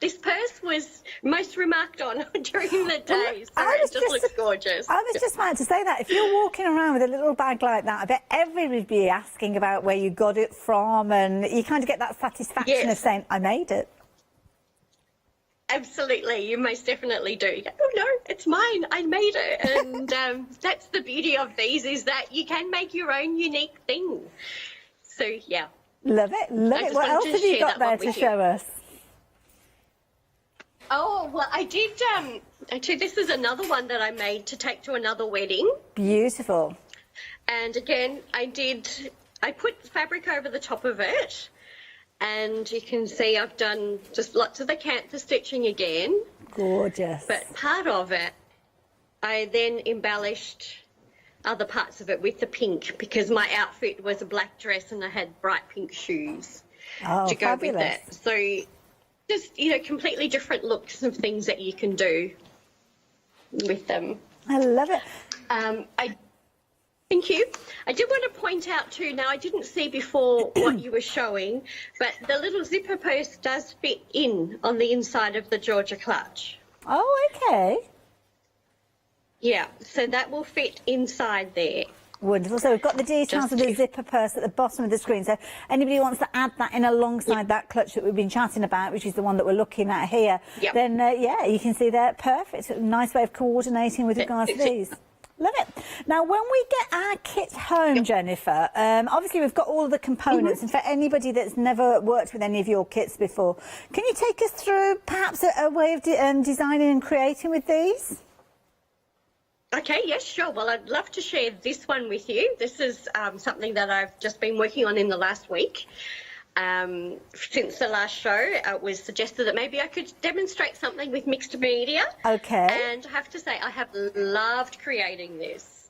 this purse was most remarked on during the day, so it just looks gorgeous. I was just about to say that. If you're walking around with a little bag like that, I bet everybody would be asking about where you got it from, and you kind of get that satisfaction of saying, I made it. Absolutely, you most definitely do. You go, oh no, it's mine, I made it. And that's the beauty of these, is that you can make your own unique thing. So, yeah. Love it, love it. What else have you got there to show us? Oh, well, I did, actually, this is another one that I made to take to another wedding. Beautiful. And again, I put fabric over the top of it. And you can see I've done just lots of the cantha stitching again. Gorgeous. But part of it, I then embellished other parts of it with the pink, because my outfit was a black dress and I had bright pink shoes to go with it. So just, completely different looks of things that you can do with them. I love it. Thank you. I did want to point out too, now I didn't see before what you were showing, but the little zipper post does fit in on the inside of the Georgia clutch. Oh, okay. Yeah, so that will fit inside there. Wonderful. So we've got the details of the zipper purse at the bottom of the screen. So anybody wants to add that in alongside that clutch that we've been chatting about, which is the one that we're looking at here, then, you can see there. Perfect. A nice way of coordinating with regards to these. Love it. Now, when we get our kit home, Jennifer, obviously we've got all of the components, and for anybody that's never worked with any of your kits before, can you take us through perhaps a way of designing and creating with these? Okay, yes, sure. Well, I'd love to share this one with you. This is something that I've just been working on in the last week. Since the last show, it was suggested that maybe I could demonstrate something with mixed media. Okay. And I have to say, I have loved creating this.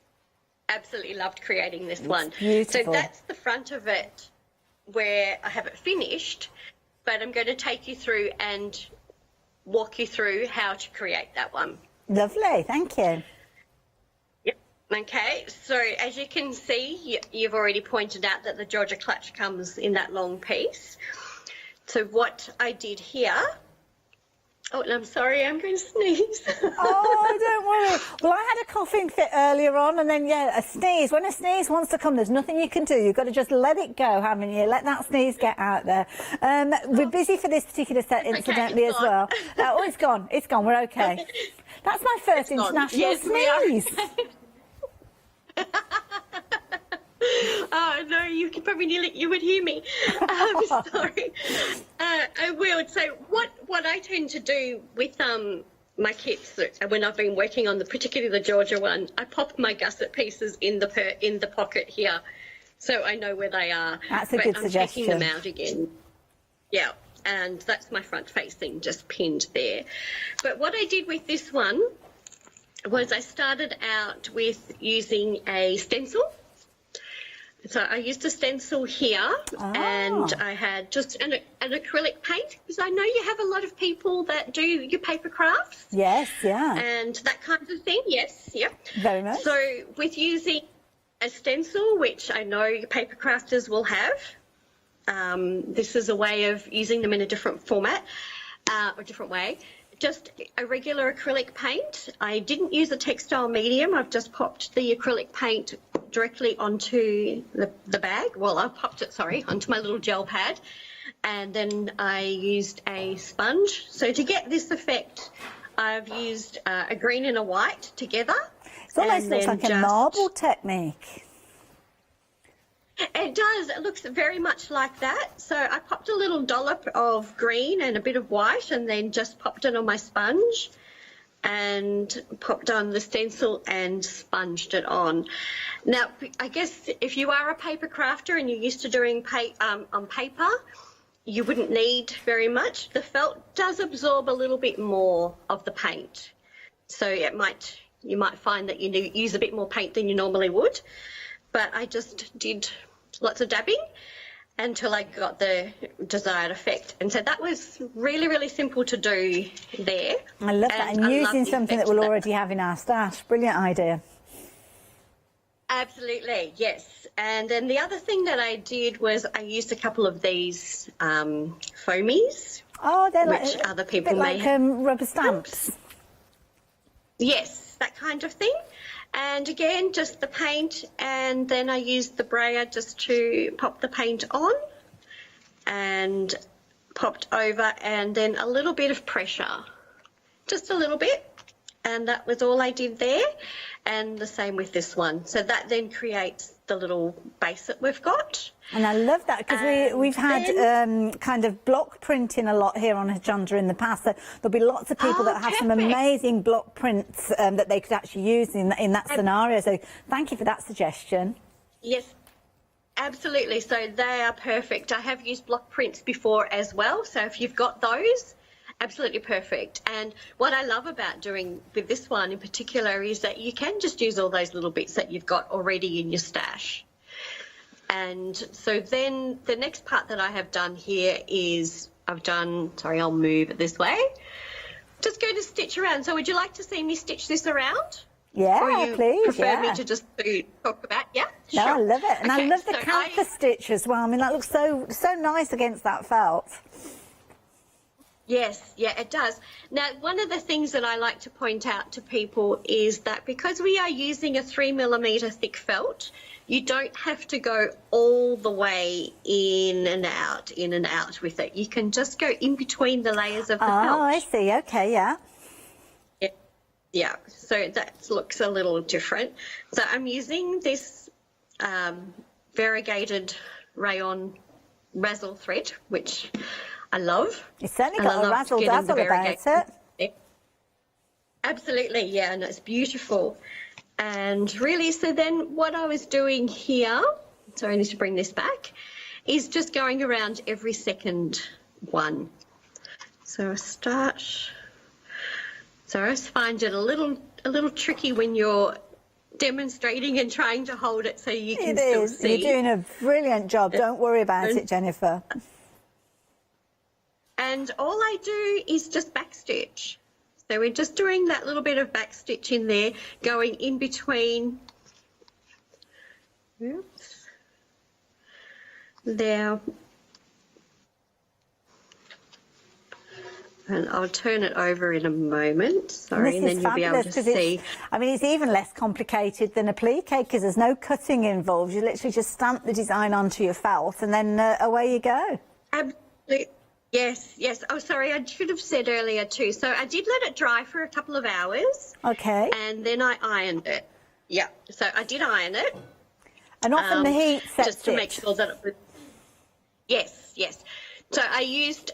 Absolutely loved creating this one. Beautiful. So that's the front of it where I have it finished, but I'm going to take you through and walk you through how to create that one. Lovely, thank you. Okay, so as you can see, you've already pointed out that the Georgia clutch comes in that long piece. So what I did here, oh, I'm sorry, I'm going to sneeze. Oh, don't worry. Well, I had a coughing fit earlier on, and then, a sneeze. When a sneeze wants to come, there's nothing you can do. You've got to just let it go, haven't you? Let that sneeze get out there. We're busy for this particular set, incidentally, as well. Oh, it's gone. It's gone. We're okay. That's my first international sneeze. Oh no, you could probably you would hear me. Sorry. I will. So what I tend to do with my kits when I've been working on particularly the Georgia one, I pop my gusset pieces in the pocket here. so I know where they are. That's a but good I'm suggestion. taking them out again. Yeah, and that's my front facing just pinned there. But what I did with this one was I started out with using a stencil. So I used a stencil here, and I had just an acrylic paint, because I know you have a lot of people that do your paper crafts. Yes, yeah. And that kind of thing, yes, yep. Very much. So with using a stencil, which I know paper crafters will have, this is a way of using them in a different format, or different way. Just a regular acrylic paint. I didn't use a textile medium. I've just popped the acrylic paint directly onto the bag. Well, I popped it, sorry, onto my little gel pad. And then I used a sponge. So to get this effect, I've used a green and a white together. It almost looks like a marble technique. It does. It looks very much like that. So I popped a little dollop of green and a bit of white, and then just popped it on my sponge and popped on the stencil and sponged it on. Now, I guess if you are a paper crafter and you're used to doing on paper, you wouldn't need very much. The felt does absorb a little bit more of the paint. So you might find that you use a bit more paint than you normally would. But I just did lots of dabbing until I got the desired effect. And so that was really, really simple to do there. I love that. And using something that we'll already have in our stash. Brilliant idea. Absolutely, yes. And then the other thing that I did was I used a couple of these foamies. Oh, they're which other people may like rubber stamps. Yes, that kind of thing. And again, just the paint, and then I used the brayer just to pop the paint on and popped over, and then a little bit of pressure, just a little bit, and that was all I did there. And the same with this one. So that then creates the little base that we've got. And I love that, because we've had kind of block printing a lot here on Hochanda in the past. So there'll be lots of people that have some amazing block prints that they could actually use in that scenario. So thank you for that suggestion. Yes, absolutely. So they are perfect. I have used block prints before as well. So if you've got those, absolutely perfect. And what I love about doing with this one in particular is that you can just use all those little bits that you've got already in your stash. And so then the next part that I have done here is I'll move it this way. Just going to stitch around. So would you like to see me stitch this around? Yeah, or you please. prefer me to just talk about? Yeah, no, sure. I love it, and okay, I love the canvas stitch as well. I mean, that looks so nice against that felt. Yes, yeah, it does. Now, one of the things that I like to point out to people is that because we are using a 3mm thick felt, you don't have to go all the way in and out with it. You can just go in between the layers of the felt. Oh, I see. Okay, yeah. Yeah, so that looks a little different. So I'm using this variegated rayon razzle thread, which I love. It's certainly got a razzle dazzle about it. Absolutely, yeah, and it's beautiful. And really, so then what I was doing here, sorry, I need to bring this back, is just going around every second one. So I start. So I find it a little tricky when you're demonstrating and trying to hold it so you can still see. You're doing a brilliant job. Don't worry about it, Jennifer. And all I do is just backstitch. So we're just doing that little bit of backstitch in there, going in between. Oops. There. And I'll turn it over in a moment. Sorry, and then you'll be able to see. I mean, it's even less complicated than a plié because there's no cutting involved. You literally just stamp the design onto your felt and then away you go. Absolutely. Yes, yes. Oh, sorry, I should have said earlier too. So I did let it dry for a couple of hours. Okay. And then I ironed it. Yeah, so I did iron it. And often the heat sets just to make sure that it was... Yes, yes. So I used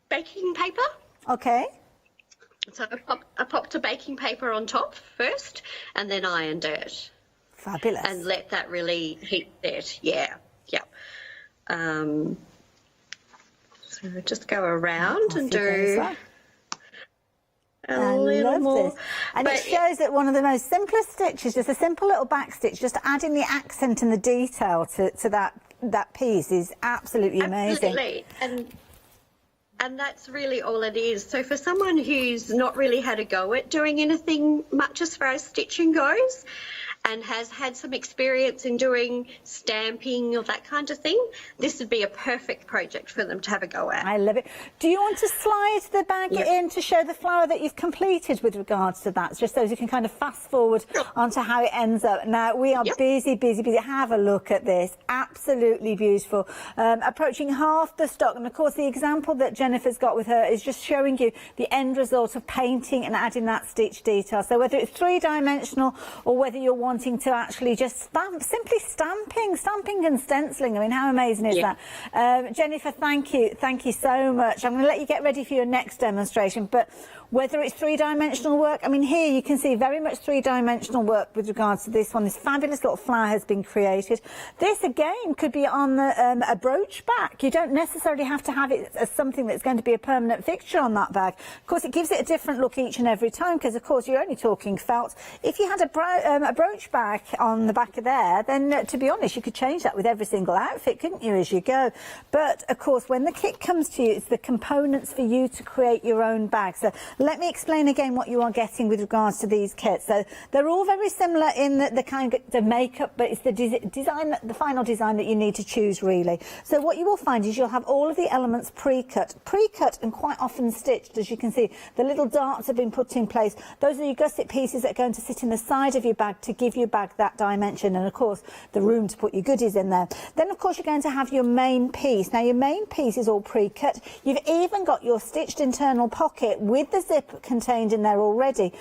baking paper. Okay. So I popped a baking paper on top first and then ironed it. Fabulous. And let that really heat set. Yeah. So just go around and do a little more. This. And it shows that one of the most simplest stitches, just a simple little back stitch, just adding the accent and the detail to that piece is absolutely amazing. Absolutely. And that's really all it is. So for someone who's not really had a go at doing anything much as far as stitching goes, and has had some experience in doing stamping or that kind of thing, this would be a perfect project for them to have a go at. I love it. Do you want to slide the bag in to show the flower that you've completed with regards to that, just so you can kind of fast forward onto how it ends up? Now, we are busy. Have a look at this. Absolutely beautiful. Approaching half the stock. And, of course, the example that Jennifer's got with her is just showing you the end result of painting and adding that stitch detail. So whether it's three-dimensional or whether you're wanting to actually just simply stamping and stenciling. I mean, how amazing is that? Jennifer, thank you so much. I'm going to let you get ready for your next demonstration, but whether it's three-dimensional work, I mean, here you can see very much three-dimensional work with regards to this one. This fabulous little flower has been created. This, again, could be on a brooch back. You don't necessarily have to have it as something that's going to be a permanent fixture on that bag. Of course, it gives it a different look each and every time because, of course, you're only talking felt. If you had a brooch back on the back of there, then, to be honest, you could change that with every single outfit, couldn't you, as you go? But, of course, when the kit comes to you, it's the components for you to create your own bag. So let me explain again what you are getting with regards to these kits. So they're all very similar in the kind of the makeup, but it's the design, the final design that you need to choose, really. So what you will find is you'll have all of the elements pre-cut and quite often stitched. As you can see, the little darts have been put in place. Those are your gusset pieces that are going to sit in the side of your bag to give your bag that dimension and, of course, the room to put your goodies in there. Then, of course, you're going to have your main piece. Now, your main piece is all pre-cut. You've even got your stitched internal pocket with the zip contained in there already.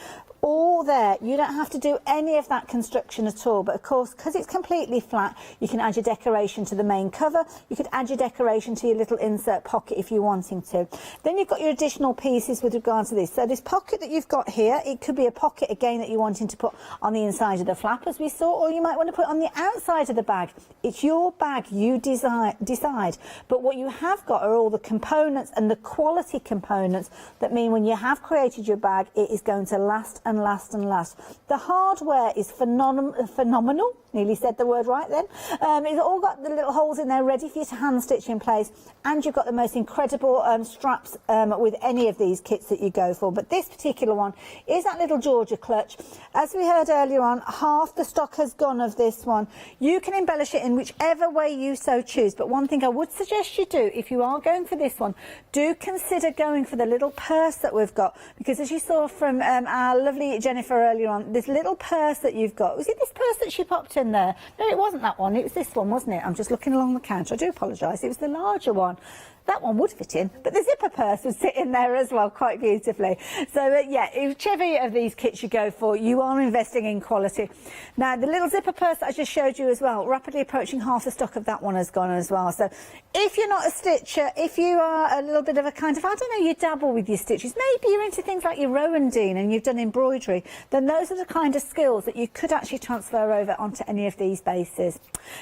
All there. You don't have to do any of that construction at all, but of course, because it's completely flat, you can add your decoration to the main cover. You could add your decoration to your little insert pocket if you're wanting to. Then you've got your additional pieces with regard to this. So this pocket that you've got here, it could be a pocket again that you're wanting to put on the inside of the flap, as we saw, or you might want to put it on the outside of the bag. It's your bag, you decide. But what you have got are all the components and the quality components that mean when you have created your bag, it is going to last and last and last. The hardware is phenomenal. Nearly said the word right then. It's all got the little holes in there ready for you to hand stitch in place, and you've got the most incredible straps with any of these kits that you go for. But this particular one is that little Georgia clutch. As we heard earlier on, half the stock has gone of this one. You can embellish it in whichever way you so choose, but one thing I would suggest you do, if you are going for this one, do consider going for the little purse that we've got, because as you saw from our lovely Jennifer earlier on, this little purse that you've got, was it this purse that she popped in there? No, it wasn't that one, it was this one, wasn't it? I'm just looking along the counter, I do apologise, it was the larger one. That one would fit in, but the zipper purse would sit in there as well quite beautifully. So, yeah, whichever of these kits you go for, you are investing in quality. Now, the little zipper purse that I just showed you as well, rapidly approaching half the stock of that one has gone as well. So, if you're not a stitcher, if you are a little bit of a kind of, I don't know, you dabble with your stitches, maybe you're into things like your Rowandine and you've done embroidery, then those are the kind of skills that you could actually transfer over onto any of these bases.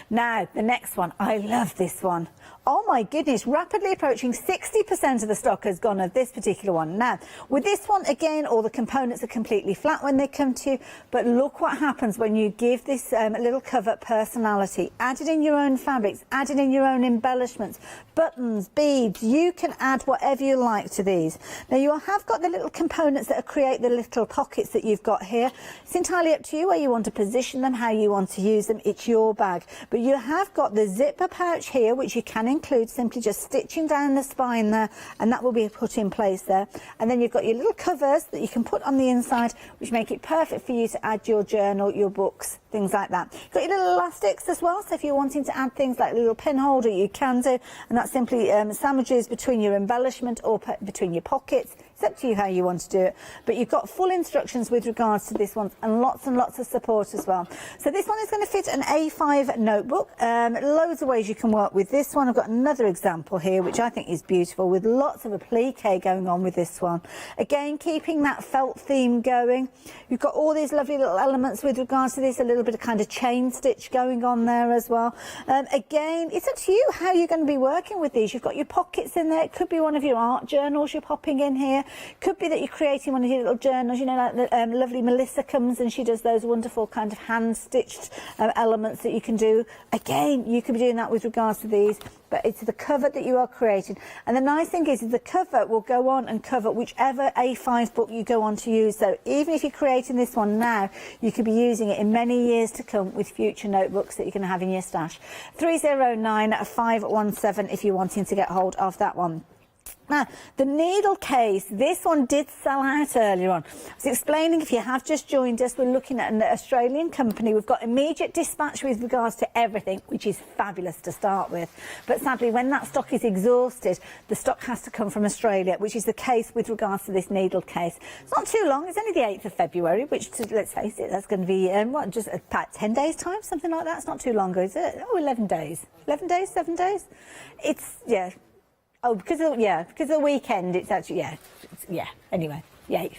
Now, the next one, I love this one. Oh my goodness, rapidly approaching 60% of the stock has gone of this particular one. Now, with this one, again, all the components are completely flat when they come to you, but look what happens when you give this little cover personality. Added in your own fabrics, added in your own embellishments, buttons, beads, you can add whatever you like to these. Now, you have got the little components that create the little pockets that you've got here. It's entirely up to you where you want to position them, how you want to use them. It's your bag. But you have got the zipper pouch here, which you can include simply just stitching down the spine there, and that will be put in place there. And then you've got your little covers that you can put on the inside, which make it perfect for you to add your journal, your books, things like that. You've got your little elastics as well, so if you're wanting to add things like a little pin holder, you can do, and that simply sandwiches between your embellishment or between your pockets. It's It's up to you how you want to do it, but you've got full instructions with regards to this one and lots of support as well. So this one is going to fit an A5 notebook. Loads of ways you can work with this one. I've got another example here which I think is beautiful with lots of applique going on with this one. Again, keeping that felt theme going. You've got all these lovely little elements with regards to this, a little bit of kind of chain stitch going on there as well. Again, it's up to you how you're going to be working with these. You've got your pockets in there. It could be one of your art journals you're popping in here. Could be that you're creating one of your little journals, you know, like the lovely Melissa comes and she does those wonderful kind of hand-stitched elements that you can do. Again, you could be doing that with regards to these, but it's the cover that you are creating. And the nice thing is the cover will go on and cover whichever A5 book you go on to use. So even if you're creating this one now, you could be using it in many years to come with future notebooks that you're going to have in your stash. 309517 if you're wanting to get hold of that one. Now, the needle case, this one did sell out earlier on. I was explaining, if you have just joined us, we're looking at an Australian company. We've got immediate dispatch with regards to everything, which is fabulous to start with. But sadly, when that stock is exhausted, the stock has to come from Australia, which is the case with regards to this needle case. It's not too long. It's only the 8th of February, which, let's face it, that's going to be, just about 10 days' time, something like that. It's not too long, is it? Oh, 11 days. 11 days, 7 days? It's, yeah. Oh, because of the weekend, it's actually, anyway, yay.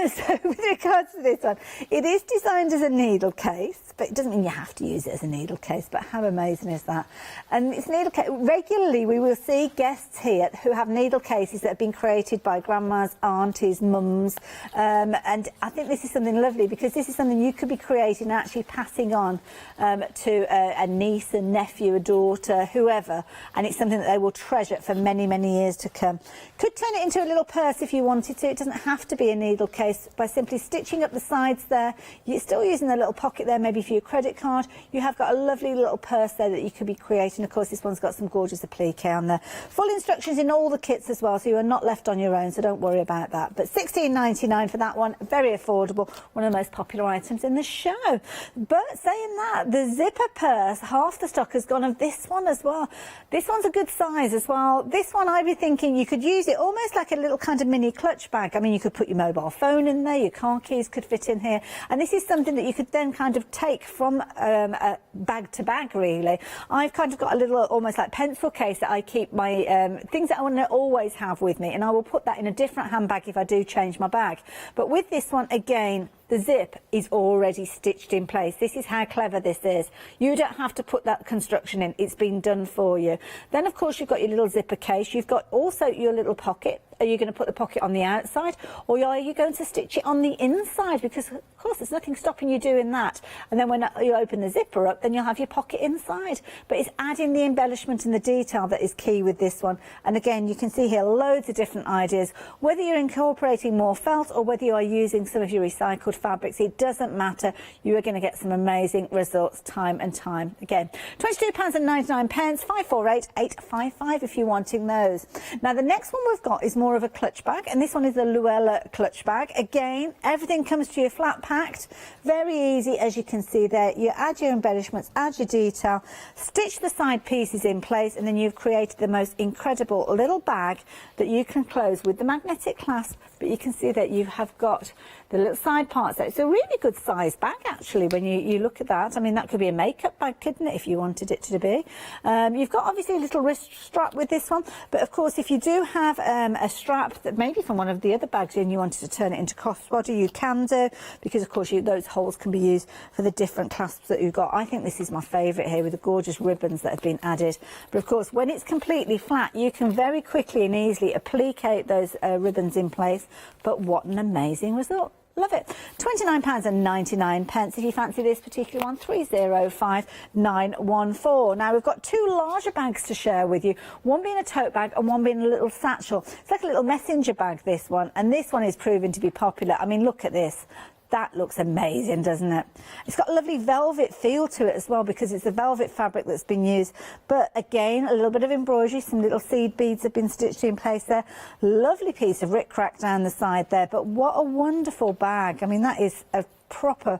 So with regards to this one, it is designed as a needle case, but it doesn't mean you have to use it as a needle case, but how amazing is that? And it's needle case. Regularly, we will see guests here who have needle cases that have been created by grandmas, aunties, mums, and I think this is something lovely because this is something you could be creating and actually passing on to a niece, a nephew, a daughter, whoever, and it's something that they will treasure for many, many years to come. Could turn it into a little purse if you wanted to. It doesn't have to be a needle case. By simply stitching up the sides there, you're still using the little pocket there maybe for your credit card. You have got a lovely little purse there that you could be creating. Of course, this one's got some gorgeous applique on there. Full instructions in all the kits as well, so you are not left on your own, so don't worry about that. But $16.99 for that one, very affordable, one of the most popular items in the show. But saying that, the zipper purse, half the stock has gone of this one as well. This one's a good size as well. This one, I'd be thinking you could use it almost like a little kind of mini clutch bag. I mean, you could put your mobile phone in there, your car keys could fit in here, and this is something that you could then kind of take from bag to bag, really. I've kind of got a little almost like pencil case that I keep my things that I want to always have with me, and I will put that in a different handbag if I do change my bag. But with this one, again, the zip is already stitched in place. This is how clever this is. You don't have to put that construction in. It's been done for you. Then, of course, you've got your little zipper case. You've got also your little pocket. Are you going to put the pocket on the outside, or are you going to stitch it on the inside? Because, of course, there's nothing stopping you doing that. And then when you open the zipper up, then you'll have your pocket inside. But it's adding the embellishment and the detail that is key with this one. And again, you can see here loads of different ideas. Whether you're incorporating more felt or whether you are using some of your recycled fabrics, it doesn't matter. You are going to get some amazing results time and time again. £22.99, 548855 if you're wanting those. Now, the next one we've got is more of a clutch bag, and this one is the Louella Clutch bag. Again, everything comes to you flat packed, very easy, as you can see there. You add your embellishments, add your detail, stitch the side pieces in place, and then you've created the most incredible little bag that you can close with the magnetic clasp. But you can see that you have got the little side parts there. It's a really good size bag, actually, when you look at that. I mean, that could be a makeup bag, couldn't it, if you wanted it to be. You've got, obviously, a little wrist strap with this one. But, of course, if you do have a strap that maybe from one of the other bags and you wanted to turn it into crossbody, you can do, because, of course, those holes can be used for the different clasps that you've got. I think this is my favourite here with the gorgeous ribbons that have been added. But, of course, when it's completely flat, you can very quickly and easily applique those ribbons in place. But what an amazing result. Love it. £29.99 if you fancy this particular one. 305914. Now, we've got two larger bags to share with you, one being a tote bag and one being a little satchel. It's like a little messenger bag, this one, and this one is proving to be popular. I mean, look at this. That looks amazing, doesn't it? It's got a lovely velvet feel to it as well, because it's the velvet fabric that's been used. But again, a little bit of embroidery, some little seed beads have been stitched in place there. Lovely piece of rickrack down the side there. But what a wonderful bag. I mean, that is a proper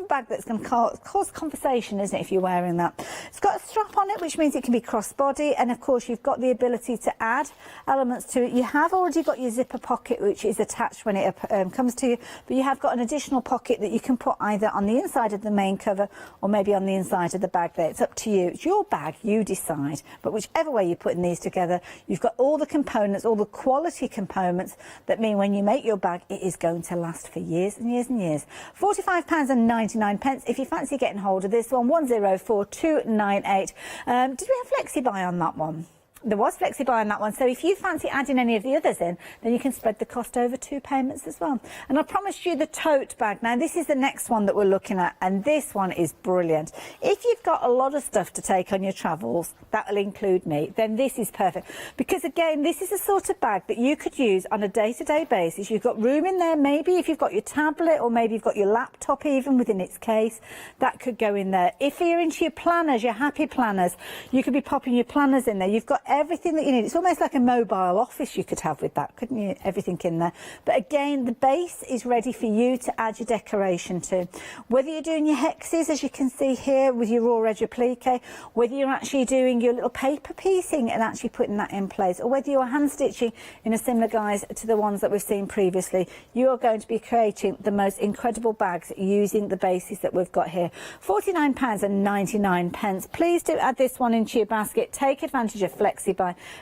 bag that's going to cause conversation, isn't it, if you're wearing that. It's got a strap on it, which means it can be crossbody, and of course you've got the ability to add elements to it. You have already got your zipper pocket, which is attached when it comes to you, but you have got an additional pocket that you can put either on the inside of the main cover or maybe on the inside of the bag there. It's up to you. It's your bag, you decide. But whichever way you're putting these together, you've got all the components, all the quality components that mean when you make your bag, it is going to last for years and years and years. £45.99. If you fancy getting hold of this one, 104298. Did we have flexi-buy on that one? There was flexi-buy on that one, so if you fancy adding any of the others in, then you can spread the cost over 2 payments as well. And I promised you the tote bag. Now, this is the next one that we're looking at, and this one is brilliant. If you've got a lot of stuff to take on your travels, that'll include me, then this is perfect. Because, again, this is a sort of bag that you could use on a day-to-day basis. You've got room in there, maybe if you've got your tablet or maybe you've got your laptop even within its case, that could go in there. If you're into your planners, your happy planners, you could be popping your planners in there. You've got everything that you need. It's almost like a mobile office you could have with that, couldn't you? Everything in there. But again, the base is ready for you to add your decoration to. Whether you're doing your hexes, as you can see here, with your raw edge applique, whether you're actually doing your little paper piecing and actually putting that in place, or whether you're hand stitching in a similar guise to the ones that we've seen previously, you are going to be creating the most incredible bags using the bases that we've got here. £49.99. Please do add this one into your basket. Take advantage of flexi-buy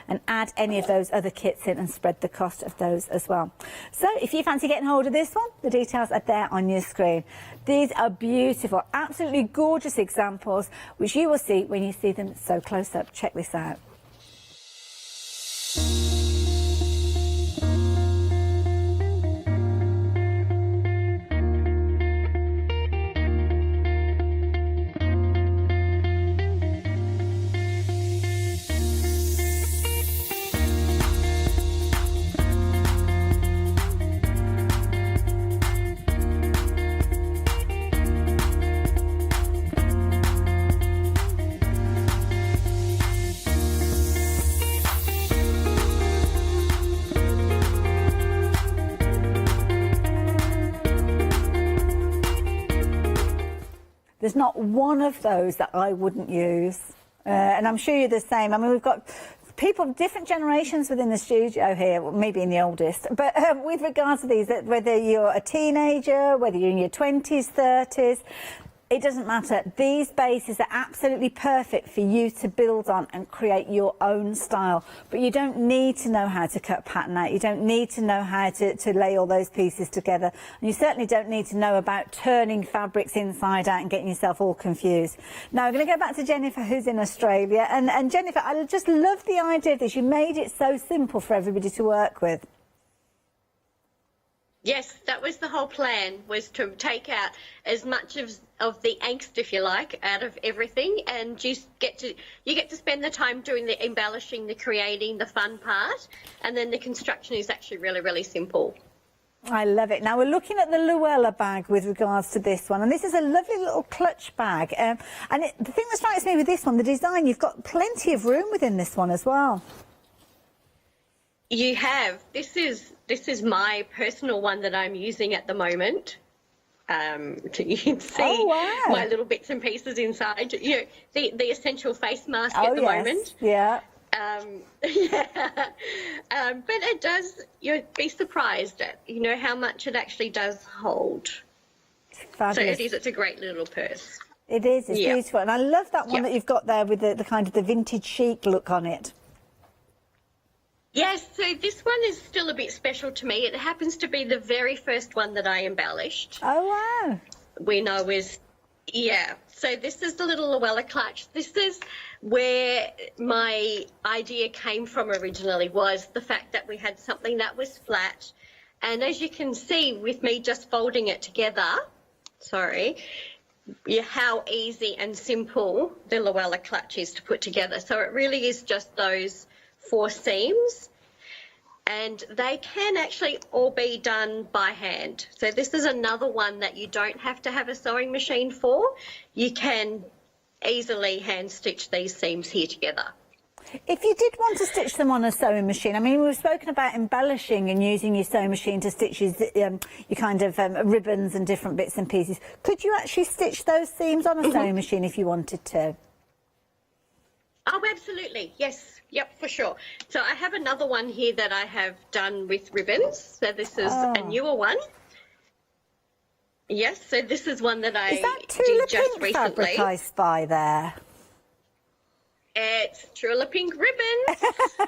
and add any of those other kits in and spread the cost of those as well. So if you fancy getting hold of this one, the details are there on your screen. These are beautiful, absolutely gorgeous examples, which you will see when you see them so close up. Check this out. There's not one of those that I wouldn't use. And I'm sure you're the same. I mean, we've got people of different generations within the studio here, me being the oldest. But with regards to these, whether you're a teenager, whether you're in your 20s, 30s, it doesn't matter. These bases are absolutely perfect for you to build on and create your own style. But you don't need to know how to cut pattern out. You don't need to know how to lay all those pieces together. And you certainly don't need to know about turning fabrics inside out and getting yourself all confused. Now, I'm going to go back to Jennifer, who's in Australia. And Jennifer, I just love the idea of this. You made it so simple for everybody to work with. Yes, that was the whole plan, was to take out as much of the angst, if you like, out of everything, and you get to spend the time doing the embellishing, the creating, the fun part, and then the construction is actually really, really simple. I love it. Now we're looking at the Louella bag with regards to this one, and this is a lovely little clutch bag. The thing that strikes me with this one, the design, you've got plenty of room within this one as well. You have. This is my personal one that I'm using at the moment. You can see my little bits and pieces inside. You know, the essential face mask at the moment. Yeah. But it does. You'd be surprised at how much it actually does hold. Fabulous. So it's a great little purse. It is. It's beautiful, and I love that one that you've got there with the kind of the vintage chic look on it. Yes, so this one is still a bit special to me. It happens to be the very first one that I embellished. Oh, wow. So this is the little Louella Clutch. This is where my idea came from originally, was the fact that we had something that was flat. And as you can see with me just folding it together, how easy and simple the Louella Clutch is to put together. So it really is just those 4 seams, and they can actually all be done by hand. So this is another one that you don't have to have a sewing machine for. You can easily hand stitch these seams here together. If you did want to stitch them on a sewing machine, I mean, we've spoken about embellishing and using your sewing machine to stitch your kind of ribbons and different bits and pieces. Could you actually stitch those seams on a sewing machine if you wanted to? Oh, absolutely. Yes. Yep, for sure. So I have another one here that I have done with ribbons. So this is a newer one. Yes, so this is one that I did just recently. Fabric I spy there. It's Trula Pink ribbons.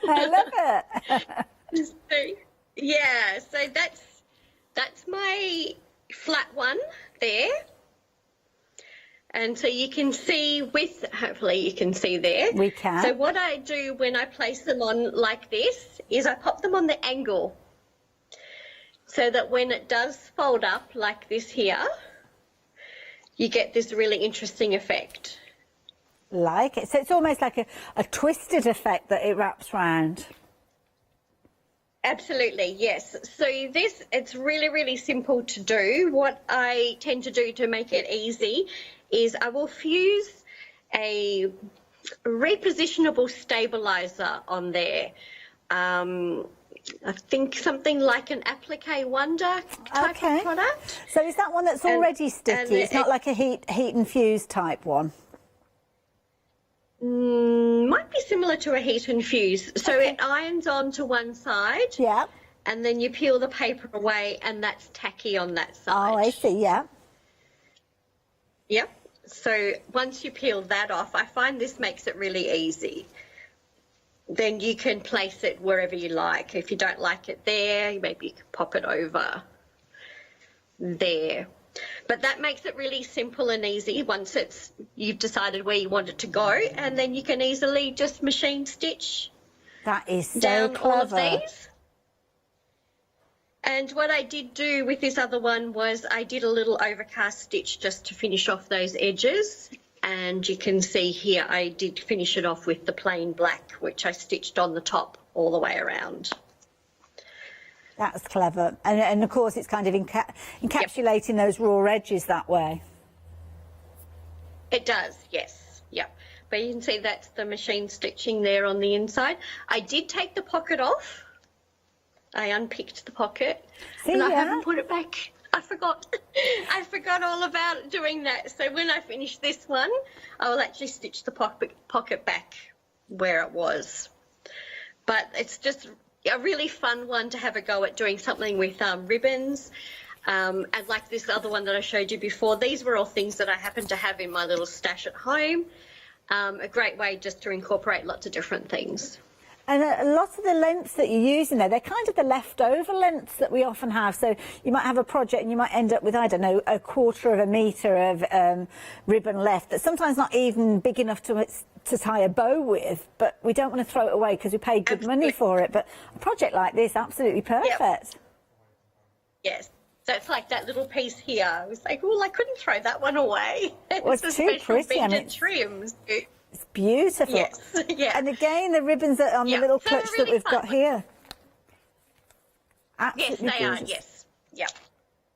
I love it. So, yeah, so that's my flat one there. And so you can see hopefully you can see there. We can. So what I do when I place them on like this is I pop them on the angle so that when it does fold up like this here, you get this really interesting effect. Like it. So it's almost like a twisted effect that it wraps round. Absolutely, yes. So it's really, really simple to do. What I tend to do to make it easy is I will fuse a repositionable stabilizer on there. I think something like an applique wonder type of product. So is that one that's already sticky? It's not like a heat and fuse type one? Might be similar to a heat and fuse. So it irons on to one side. Yeah. And then you peel the paper away and that's tacky on that side. Oh, I see, yeah. Yep. So once you peel that off, I find this makes it really easy. Then you can place it wherever you like. If you don't like it there, maybe you can pop it over there. But that makes it really simple and easy once you've decided where you want it to go, and then you can easily just machine stitch. That is so down clever. all of these. And what I did do with this other one was I did a little overcast stitch just to finish off those edges. And you can see here I did finish it off with the plain black, which I stitched on the top all the way around. That's clever. And of course, it's kind of encapsulating those raw edges that way. It does, yes. Yep. But you can see that's the machine stitching there on the inside. I did take the pocket off. I unpicked the pocket and I haven't put it back. I forgot. I forgot all about doing that. So when I finish this one, I will actually stitch the pocket back where it was. But it's just a really fun one to have a go at doing something with ribbons. And like this other one that I showed you before, these were all things that I happen to have in my little stash at home. A great way just to incorporate lots of different things. And a lot of the lengths that you're using there, they're kind of the leftover lengths that we often have. So you might have a project and you might end up with, I don't know, 1/4 of a metre of ribbon left that's sometimes not even big enough to tie a bow with, but we don't want to throw it away because we paid good money for it. But a project like this, absolutely perfect. Yep. Yes. So it's like that little piece here. I was like, well, I couldn't throw that one away. Well, it's too pretty. I mean, trims. It's beautiful. Yes. Yeah. And again, the ribbons that are on the little clutch that we've got here. Absolutely yes, they gorgeous. are. Yes. Yep.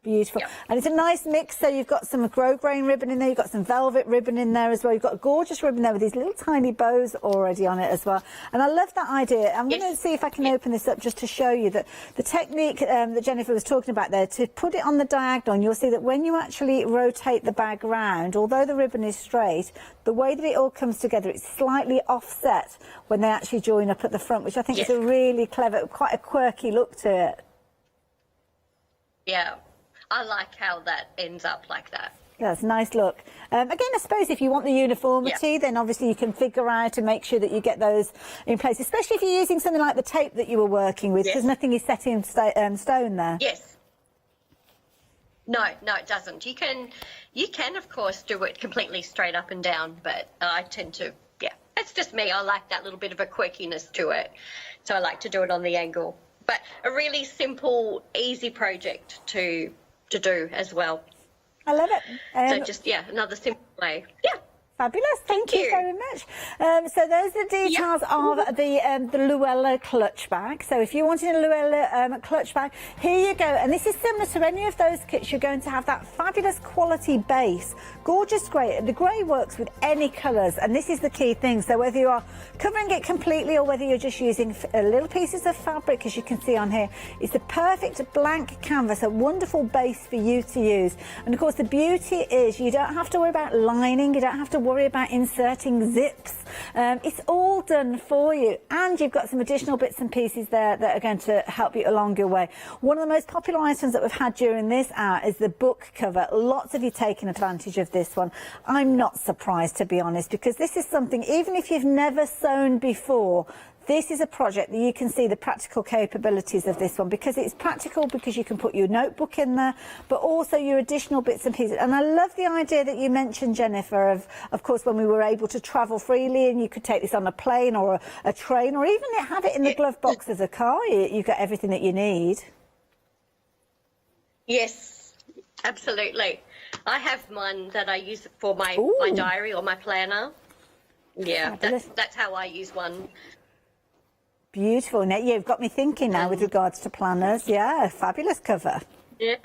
Beautiful. Yep. And it's a nice mix. So you've got some grosgrain ribbon in there. You've got some velvet ribbon in there as well. You've got a gorgeous ribbon there with these little tiny bows already on it as well. And I love that idea. I'm going to see if I can open this up just to show you that the technique that Jennifer was talking about there, to put it on the diagonal, you'll see that when you actually rotate the bag round, although the ribbon is straight, the way that it all comes together, it's slightly offset when they actually join up at the front, which I think is a really clever, quite a quirky look to it. Yeah. I like how that ends up like that. That's a nice look. Again, I suppose if you want the uniformity, then obviously you can figure out and make sure that you get those in place, especially if you're using something like the tape that you were working with, because nothing is set in stone there. Yes. No, it doesn't. You can, of course, do it completely straight up and down, but I tend to, that's just me. I like that little bit of a quirkiness to it, so I like to do it on the angle. But a really simple, easy project to do as well. I love it. So just, another simple way. Yeah. Fabulous, thank you very much. So those are the details of the Louella Clutch bag. So if you're wanting a Louella Clutch bag, here you go. And this is similar to any of those kits. You're going to have that fabulous quality base. Gorgeous grey. The grey works with any colours, and this is the key thing. So whether you are covering it completely or whether you're just using little pieces of fabric, as you can see on here, it's the perfect blank canvas, a wonderful base for you to use. And of course the beauty is you don't have to worry about lining, you don't have to worry about inserting zips. It's all done for you, and you've got some additional bits and pieces there that are going to help you along your way. One of the most popular items that we've had during this hour is the book cover. Lots of you taking advantage of this one. I'm not surprised, to be honest, because this is something, even if you've never sewn before, this is a project that you can see the practical capabilities of this one, because it's practical, because you can put your notebook in there, but also your additional bits and pieces. And I love the idea that you mentioned, Jennifer, of course, when we were able to travel freely and you could take this on a plane or a train, or even have it in the glove box of the car. You've got everything that you need. Yes, absolutely. I have one that I use for my diary or my planner. Yeah, that's how I use one. Beautiful. Now, you've got me thinking now with regards to planners. Yeah, fabulous cover. Yeah.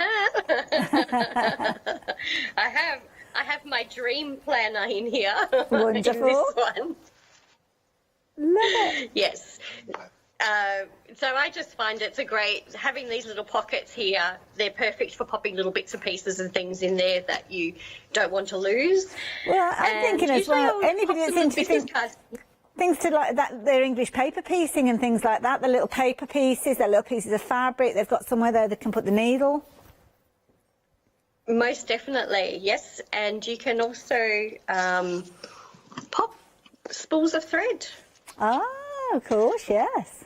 I have my dream planner in here. Wonderful. In this one. Love it. Yes. So I just find it's a great, having these little pockets here, they're perfect for popping little bits and pieces and things in there that you don't want to lose. Well, I'm thinking as well, anybody that's interested things to like that, their English paper piecing and things like that, the little paper pieces, their little pieces of fabric, they've got somewhere there they can put the needle. Most definitely, yes. And you can also pop spools of thread. Oh, of course, yes.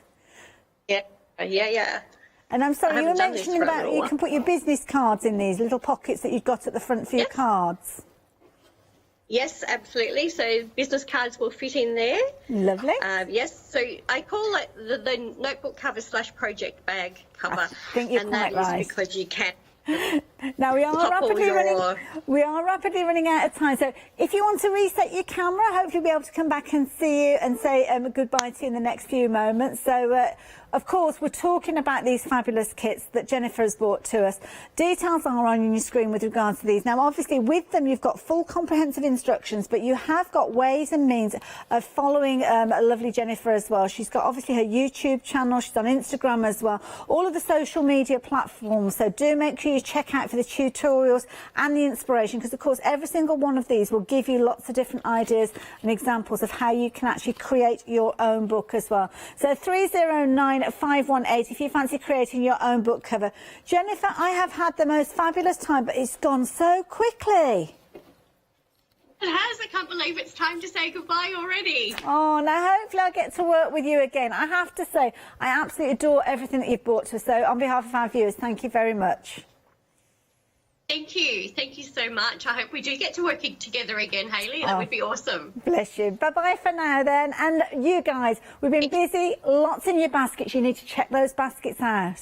Yeah. And I'm sorry, you were mentioning about you can put your business cards in these little pockets that you've got at the front for your cards. Yes, absolutely. So business cards will fit in there. Lovely. Yes, so I call it the notebook cover / project bag cover. I think you're quite right. Is because you can. Now we are rapidly running out of time. So if you want to reset your camera, hopefully we'll be able to come back and see you and say goodbye to you in the next few moments. So of course we're talking about these fabulous kits that Jennifer has brought to us. Details are on your screen with regards to these. Now obviously with them you've got full comprehensive instructions, but you have got ways and means of following a lovely Jennifer as well. She's got obviously her YouTube channel, she's on Instagram as well, all of the social media platforms. So do make sure you check out for the tutorials and the inspiration, because of course every single one of these will give you lots of different ideas and examples of how you can actually create your own book as well. So 309-518 if you fancy creating your own book cover. Jennifer, I have had the most fabulous time, but it's gone so quickly. It has. I can't believe it's time to say goodbye already. Oh, now hopefully I'll get to work with you again. I have to say, I absolutely adore everything that you've brought to us. So on behalf of our viewers, thank you very much. Thank you. Thank you so much. I hope we do get to work together again, Hayley. That would be awesome. Bless you. Bye-bye for now then. And you guys, we've been busy. Lots in your baskets. You need to check those baskets out.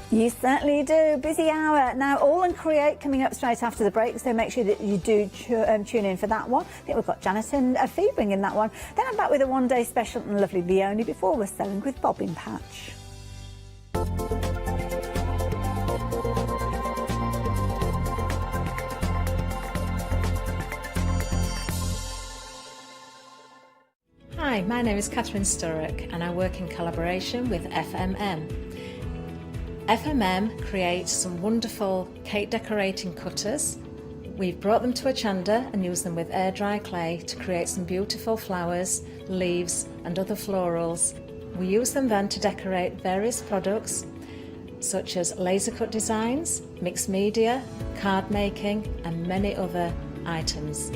You certainly do. Busy hour. Now, All and Create coming up straight after the break, so make sure that you do tune in for that one. I think we've got Janet and Fee bringing that one. Then I'm back with a one-day special and lovely Leonie before we're selling with Bobbin Patch. Hi, my name is Catherine Sturrock and I work in collaboration with FMM. FMM creates some wonderful cake decorating cutters. We've brought them to Hochanda and used them with air dry clay to create some beautiful flowers, leaves and other florals. We use them then to decorate various products such as laser cut designs, mixed media, card making and many other items.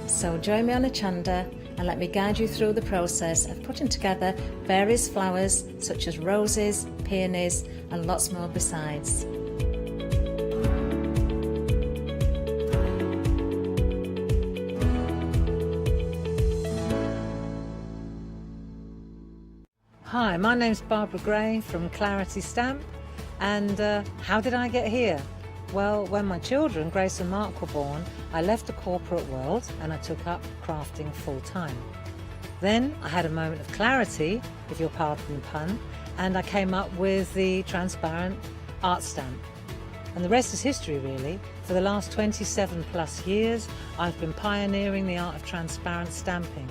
So join me on Hochanda and let me guide you through the process of putting together various flowers such as roses, peonies and lots more besides. Hi, my name's Barbara Gray from Clarity Stamp, and how did I get here? Well, when my children, Grace and Mark, were born, I left the corporate world and I took up crafting full-time. Then I had a moment of clarity, if you'll pardon the pun, and I came up with the transparent art stamp. And the rest is history, really. For the last 27 plus years, I've been pioneering the art of transparent stamping.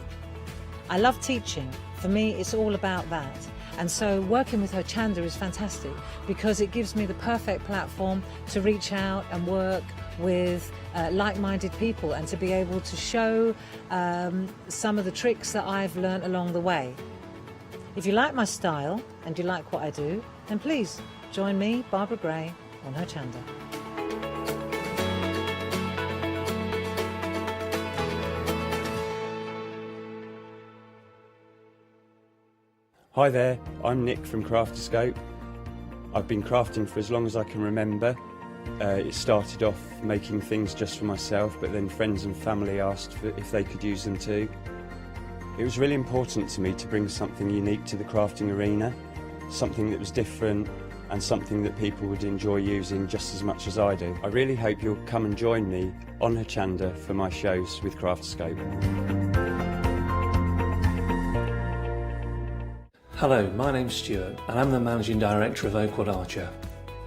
I love teaching. For me, it's all about that. And so working with Hochanda is fantastic because it gives me the perfect platform to reach out and work with like-minded people and to be able to show some of the tricks that I've learnt along the way. If you like my style and you like what I do, then please join me, Barbara Gray, on Hochanda. Hi there, I'm Nick from Crafterscope. I've been crafting for as long as I can remember. It started off making things just for myself, but then friends and family asked if they could use them too. It was really important to me to bring something unique to the crafting arena, something that was different and something that people would enjoy using just as much as I do. I really hope you'll come and join me on Hochanda for my shows with Crafterscope. Hello, my name's Stuart and I'm the Managing Director of Oakwood Archer.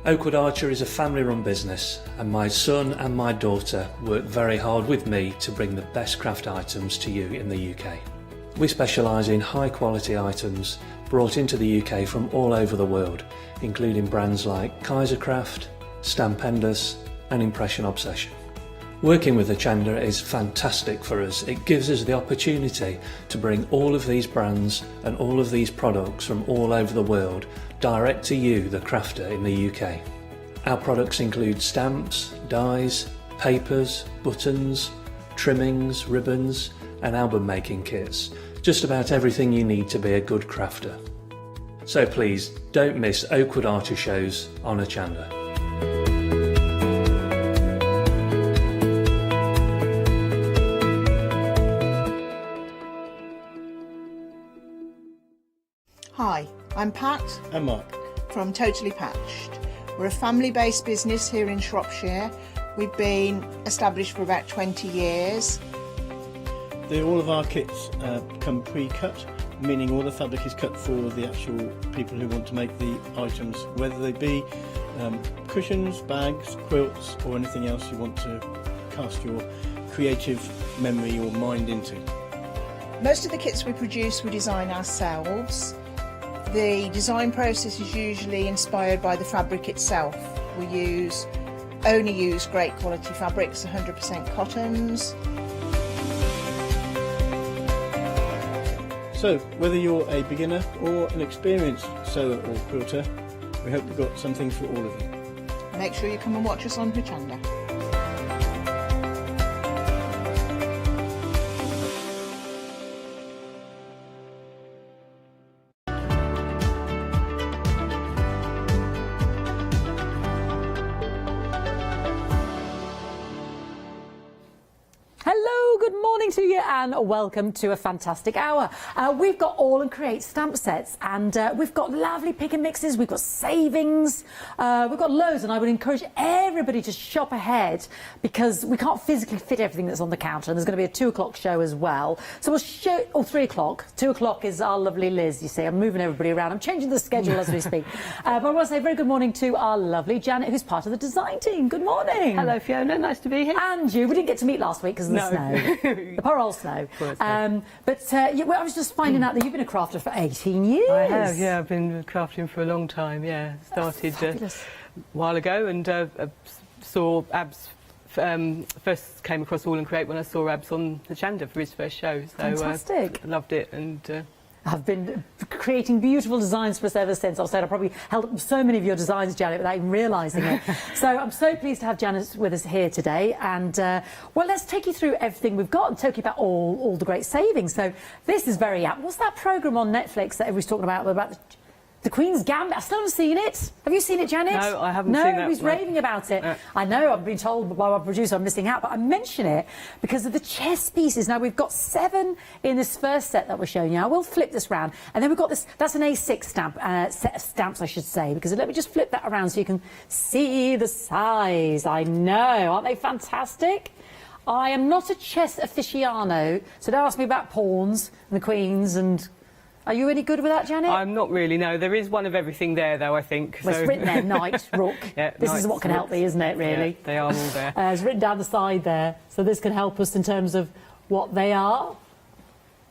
Oakwood Archer is a family-run business and my son and my daughter work very hard with me to bring the best craft items to you in the UK. We specialise in high-quality items brought into the UK from all over the world, including brands like Kaisercraft, Stampendous and Impression Obsession. Working with Hochanda is fantastic for us. It gives us the opportunity to bring all of these brands and all of these products from all over the world direct to you, the crafter in the UK. Our products include stamps, dies, papers, buttons, trimmings, ribbons and album making kits. Just about everything you need to be a good crafter. So please don't miss Oakwood Archer shows on Hochanda. Hi, I'm Pat. And Mark. From Totally Patched. We're a family-based business here in Shropshire. We've been established for about 20 years. All of our kits come pre-cut, meaning all the fabric is cut for the actual people who want to make the items, whether they be cushions, bags, quilts or anything else you want to cast your creative memory or mind into. Most of the kits we produce we design ourselves. The design process is usually inspired by the fabric itself. We only use great quality fabrics, 100% cottons. So, whether you're a beginner or an experienced sewer or quilter, we hope we've got something for all of you. Make sure you come and watch us on Hochanda. To you and welcome to a fantastic hour. We've got all and create stamp sets and we've got lovely pick and mixes, we've got savings, we've got loads, and I would encourage everybody to shop ahead because we can't physically fit everything that's on the counter, and there's going to be a 2 o'clock show as well. So we'll show, or 3 o'clock. 2 o'clock is our lovely Liz, you see. I'm moving everybody around. I'm changing the schedule as we speak. But I want to say a very good morning to our lovely Janet, who's part of the design team. Good morning. Hello Fiona, nice to be here. And you. We didn't get to meet last week because of the snow. The poor old snow. I was just finding out that you've been a crafter for 18 years. I have, yeah. I've been crafting for a long time, yeah. Started a while ago and saw Abs, first came across All and Create when I saw Abs on Hochanda for his first show. So, fantastic. Loved it and... I've been creating beautiful designs for us ever since. I've said I probably held up so many of your designs, Janet, without even realising it. So I'm so pleased to have Janet with us here today. And, well, let's take you through everything we've got and talk about all the great savings. So this is very apt. What's that programme on Netflix that everybody's talking about The Queen's Gambit. I still haven't seen it. Have you seen it, Janet? No, I haven't seen that. No, he's raving about it. I know, I've been told by my producer I'm missing out, but I mention it because of the chess pieces. Now, we've got 7 in this first set that we're showing you. I will flip this round. And then we've got this, that's an A6 stamp, set of stamps, I should say, because let me just flip that around so you can see the size. I know, aren't they fantastic? I am not a chess aficionado, so don't ask me about pawns and the queens and... Are you any good with that, Janet? I'm not really, no. There is one of everything there, though, I think. Well, it's written there, knight, rook. Yeah, this is what can help me, isn't it, really? Yeah, they are all there. It's written down the side there, so this can help us in terms of what they are.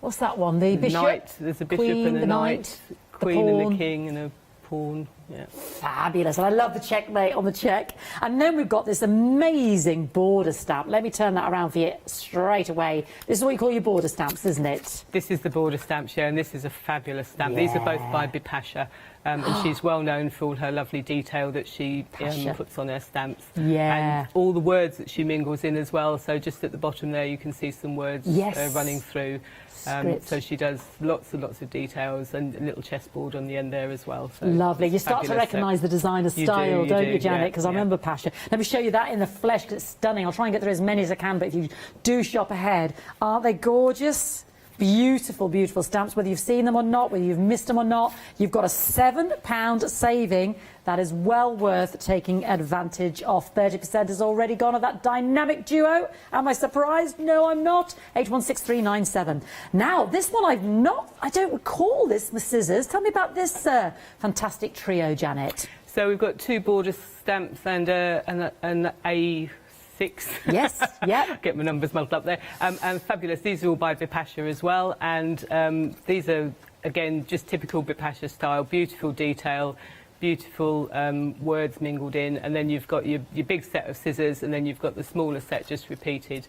What's that one? The bishop? Knight, there's a bishop queen, and a the knight, queen and a king and a pawn. Yeah. Fabulous. And I love the checkmate on the check. And then we've got this amazing border stamp. Let me turn that around for you straight away. This is what you call your border stamps, isn't it? This is the border stamp, and this is a fabulous stamp. These are both by Bipasha, and she's well known for all her lovely detail that she puts on her stamps. Yeah. And all the words that she mingles in as well. So just at the bottom there, you can see some words running through. So she does lots and lots of details and a little chessboard on the end there as well. So lovely. You start to recognise the designer style, don't you, Janet? Because I remember Pasha. Let me show you that in the flesh because it's stunning. I'll try and get through as many as I can, but if you do shop ahead, aren't they gorgeous? Beautiful, beautiful stamps, whether you've seen them or not, whether you've missed them or not. You've got a £7 saving. That is well worth taking advantage of. 30% has already gone of that dynamic duo. Am I surprised? No, I'm not. 816397. Now, this one I don't recall this, the scissors. Tell me about this fantastic trio, Janet. So we've got 2 border stamps and an A6. Yes, yeah. Get my numbers muddled up there. And fabulous. These are all by Bipasha as well. And these are, again, just typical Bipasha style. Beautiful detail, beautiful words mingled in. And then you've got your big set of scissors, and then you've got the smaller set just repeated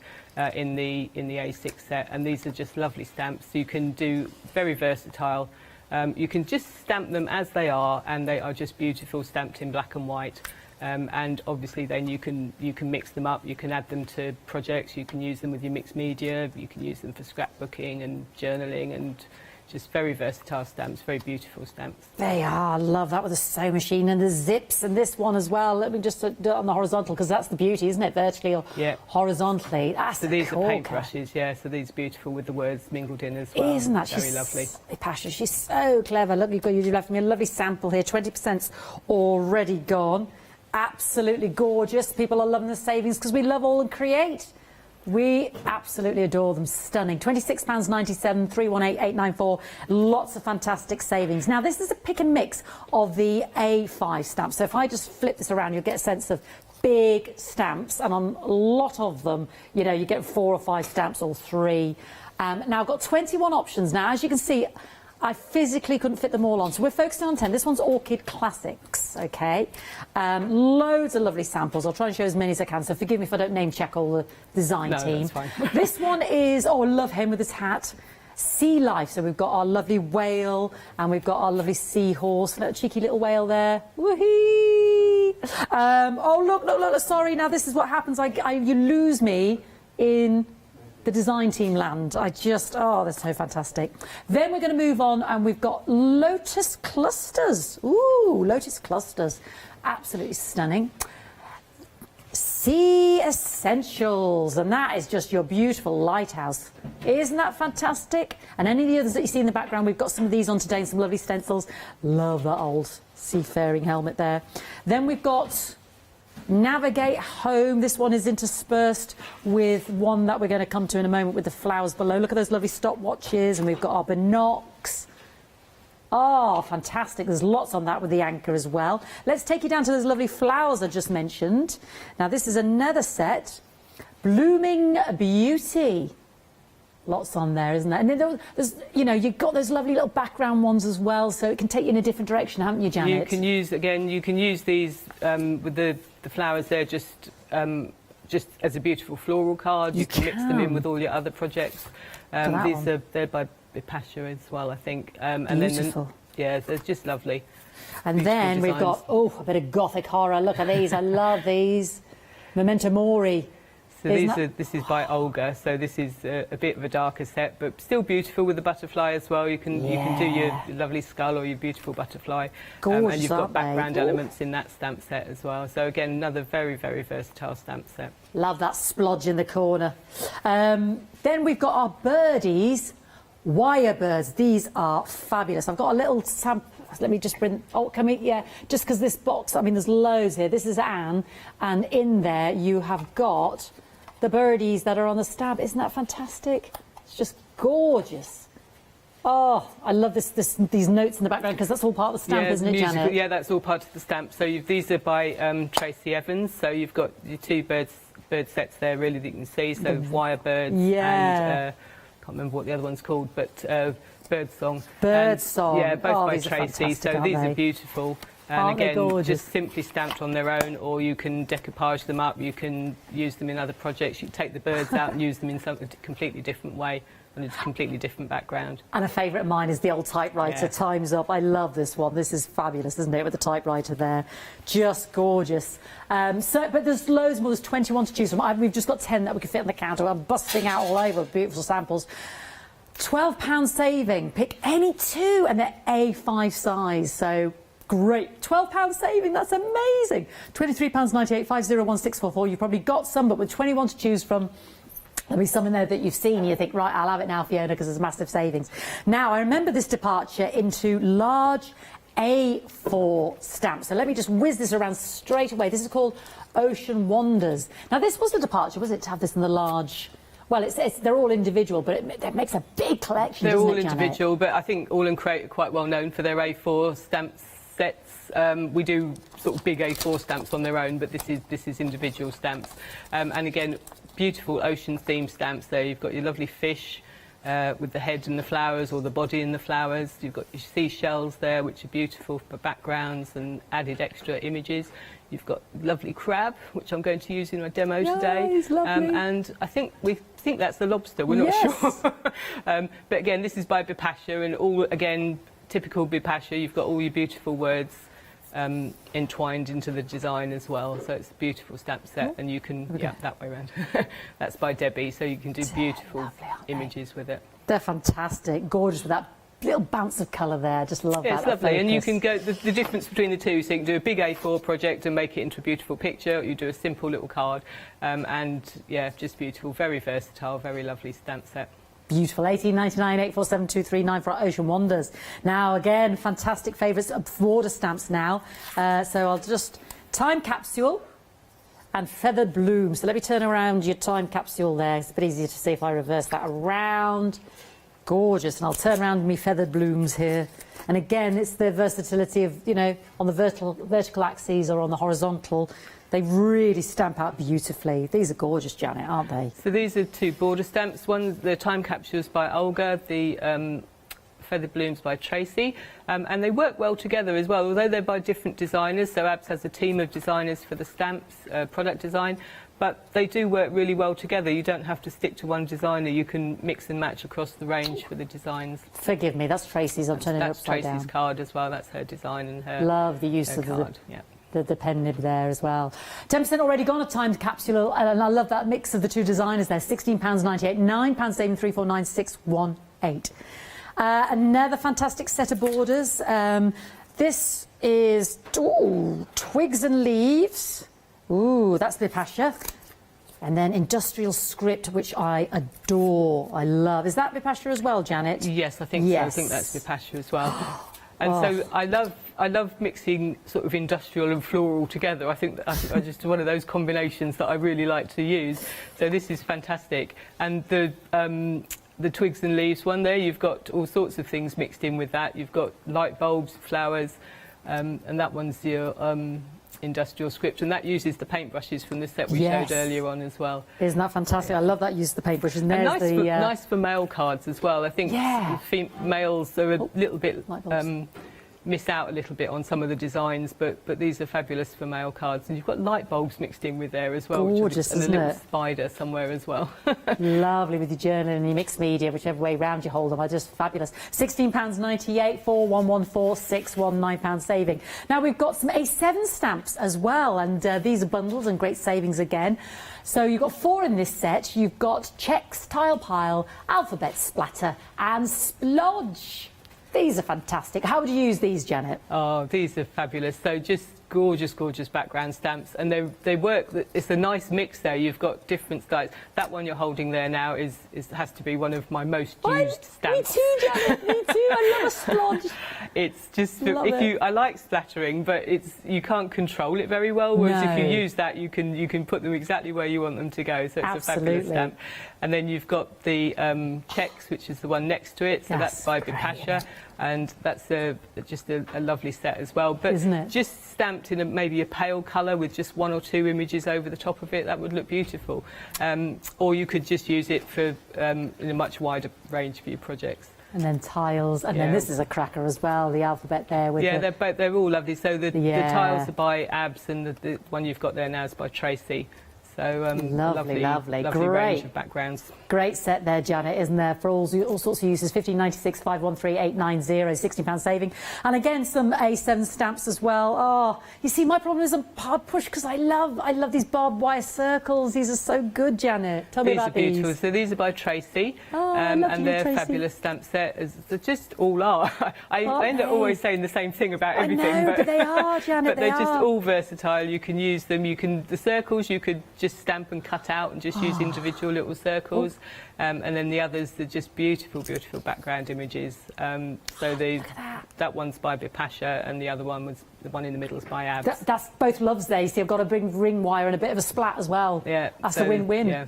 in the A6 set. And these are just lovely stamps. You can do very versatile. You can just stamp them as they are, and they are just beautiful, stamped in black and white. And obviously then you can mix them up, you can add them to projects, you can use them with your mixed media, you can use them for scrapbooking and journaling, and just very versatile stamps, very beautiful stamps. They are. I love that with the sewing machine and the zips, and this one as well. Let me just do it on the horizontal because that's the beauty, isn't it? Vertically or horizontally. That's so these are paintbrushes, so these are beautiful with the words mingled in as well. Isn't that very lovely? Pasha, she's so clever. Look, you left me a lovely sample here. 20%'s already gone. Absolutely gorgeous. People are loving the savings because we love all and create. We absolutely adore them. Stunning. £26.97, 318894. Lots of fantastic savings. Now, this is a pick and mix of the A5 stamps. So if I just flip this around, you'll get a sense of big stamps. And on a lot of them, you get 4 or 5 stamps or 3. Now, I've got 21 options now. As you can see, I physically couldn't fit them all on, so we're focusing on 10. This one's Orchid Classics, OK? Loads of lovely samples. I'll try and show as many as I can, so forgive me if I don't name check all the design team. That's fine. This one is, I love him with his hat. Sea Life, so we've got our lovely whale and we've got our lovely seahorse, that cheeky little whale there. Woohoo! Look, sorry, now this is what happens. You lose me in the design team land. They're so fantastic. Then we're going to move on, and we've got Lotus Clusters. Ooh, Lotus Clusters. Absolutely stunning. Sea Essentials, and that is just your beautiful lighthouse. Isn't that fantastic? And any of the others that you see in the background, we've got some of these on today and some lovely stencils. Love that old seafaring helmet there. Then we've got Navigate Home. This one is interspersed with one that we're going to come to in a moment with the flowers below. Look at those lovely stopwatches, and we've got our binocs. Oh, fantastic. There's lots on that with the anchor as well. Let's take you down to those lovely flowers I just mentioned. Now, this is another set. Blooming Beauty. Lots on there, isn't there? And then there's, you've got those lovely little background ones as well, so it can take you in a different direction, haven't you, Janet? You can use these with the flowers there just as a beautiful floral card. You can mix them in with all your other projects. They're by Bipasha as well, I think. Beautiful. They're just lovely. And beautiful then we've got, a bit of gothic horror. Look at these. I love these. Memento Mori. So this is by Olga. So this is a bit of a darker set, but still beautiful with the butterfly as well. You can do your lovely skull or your beautiful butterfly. Gorgeous, and you've got aren't they? background elements in that stamp set as well. So again, another very, very versatile stamp set. Love that splodge in the corner. Then we've got our Birdies wire birds. These are fabulous. I've got a little sample. Let me just bring... Oh, can we... Yeah, just because this box... I mean, there's loads here. This is Anne, and in there you have got the birdies that are on the stamp. Isn't that fantastic? It's just gorgeous. Oh, I love these notes in the background, because that's all part of the stamp, isn't it, Janet? Yeah, that's all part of the stamp. So these are by Tracy Evans. So you've got your two bird sets there, really, that you can see. So wire birds and... I can't remember what the other one's called, but... Birdsong. Birdsong. Yeah, both by these Tracy. So these are beautiful. And again, just simply stamped on their own, or you can decoupage them up. You can use them in other projects. You can take the birds out and use them in something completely different way, and it's a completely different background. And a favourite of mine is the old typewriter, Time's Up. I love this one. This is fabulous, isn't it, with the typewriter there? Just gorgeous. But there's loads more. There's 21 to choose from. We've just got 10 that we can fit on the counter. I'm busting out all over beautiful samples. £12 saving. Pick any two, and they're A5 size. So great. £12 saving. That's amazing. £23.98, 501644. You've probably got some, but with 21 to choose from, there'll be some in there that you've seen. You think, right, I'll have it now, Fiona, because there's massive savings. Now, I remember this departure into large A4 stamps. So let me just whiz this around straight away. This is called Ocean Wonders. Now, this was the departure, was it, to have this in the large... Well, they're all individual, but it makes a big collection, They're doesn't all it, Janet? individual, but I think All and Create are quite well known for their A4 stamp sets. We do sort of big A4 stamps on their own, but this is individual stamps. And again, beautiful ocean-themed stamps there. You've got your lovely fish with the head and the flowers, or the body and the flowers. You've got your seashells there, which are beautiful for backgrounds and added extra images. You've got lovely crab, which I'm going to use in my demo today. Lovely. And I think we think that's the lobster, we're not sure. But again, this is by Bipasha, and all, again, typical Bipasha. You've got all your beautiful words entwined into the design as well. So it's a beautiful stamp set, and you can, that way around. That's by Debbie, so you can do beautiful images with it. They're fantastic, gorgeous with that little bounce of colour there. Just love that. It's lovely, and you can go the difference between the two. So you can do a big A4 project and make it into a beautiful picture. Or you do a simple little card, and yeah, just beautiful, very versatile, very lovely stamp set. Beautiful. 1899 847239 for our Ocean Wonders. Now again, fantastic favourites of border stamps now. So I'll just time capsule and feathered bloom. So let me turn around your time capsule there. It's a bit easier to see if I reverse that around. Gorgeous. And I'll turn around me feathered blooms here. And again, it's the versatility of, you know, on the vertical axes or on the horizontal. They really stamp out beautifully. These are gorgeous, Janet, aren't they? So these are two border stamps. One, the time capsules by Olga, the feathered blooms by Tracy, and they work well together as well, although they're by different designers. So Abs has a team of designers for the stamps, product design, but they do work really well together. You don't have to stick to one designer. You can mix and match across the range for the designs. Forgive me, that's Tracy's. I'm turning it upside down. That's Tracy's card as well. That's her design and her. Love the use of card. the pen nib there as well. 10% already gone, a timed capsule, and I love that mix of the two designers there. £16.98, £9 saving 349618. Another fantastic set of borders. This is twigs and leaves. Ooh, that's Bipasha. And then industrial script, which I adore. I love. Is that Bipasha as well, Janet? Yes, I think so. I think that's Bipasha as well. And so I love mixing sort of industrial and floral together. I think I just one of those combinations that I really like to use. So this is fantastic. And the twigs and leaves one there, you've got all sorts of things mixed in with that. You've got light bulbs, flowers, and that one's your industrial script, and that uses the paintbrushes from the set we showed earlier on as well. Isn't that fantastic? I love that use of the paintbrushes. And there's nice for mail cards as well. I think males are a little bit miss out a little bit on some of the designs, but these are fabulous for mail cards. And you've got light bulbs mixed in with there as well. Gorgeous, and a isn't little it? spider somewhere as well. Lovely with your journal and your mixed media, whichever way round you hold them, are just fabulous. £16.98, 4114 £619 saving. Now we've got some A7 stamps as well, and these are bundles and great savings again. So you've got 4 in this set. You've got checks, tile pile, alphabet splatter and splodge. These are fantastic. How would you use these, Janet? Oh, these are fabulous. So just gorgeous, gorgeous background stamps, and they work. It's a nice mix there. You've got different styles. That one you're holding there now has to be one of my most used stamps. Me too, Janet. Me too. I love a splodge. It's just I like splattering, but you can't control it very well. Whereas if you use that, you can put them exactly where you want them to go. So it's a fabulous stamp. And then you've got the checks, which is the one next to it. So that's by Bipasha. And that's just a lovely set as well. But isn't it? Just stamped in maybe a pale colour with just 1 or 2 images over the top of it, that would look beautiful. Or you could just use it for in a much wider range for your projects. And then tiles, and then this is a cracker as well, the alphabet there. With they're all lovely. So the tiles are by Abs, and the one you've got there now is by Tracy. So lovely great range of backgrounds. Great set there, Janet, isn't there? For all sorts of uses. 1596 513 890, £16 saving, and again some A7 stamps as well. Oh, you see, my problem is a hard push because I love these barbed wire circles. These are so good, Janet. Tell me about these. These are beautiful. So these are by Tracy, and they're Tracy. Fabulous stamp set. They just all are. I end up always saying the same thing about everything, I know, but they are, Janet. But they're just all versatile. You can use them. The circles you could just stamp and cut out and just use individual little circles, and then the others are just beautiful background images. So that one's by Bipasha, and the other one was the one in the middle is by Abs. That's both loves there. You see, I've got to bring ring wire and a bit of a splat as well. Yeah, that's a win-win. Yeah.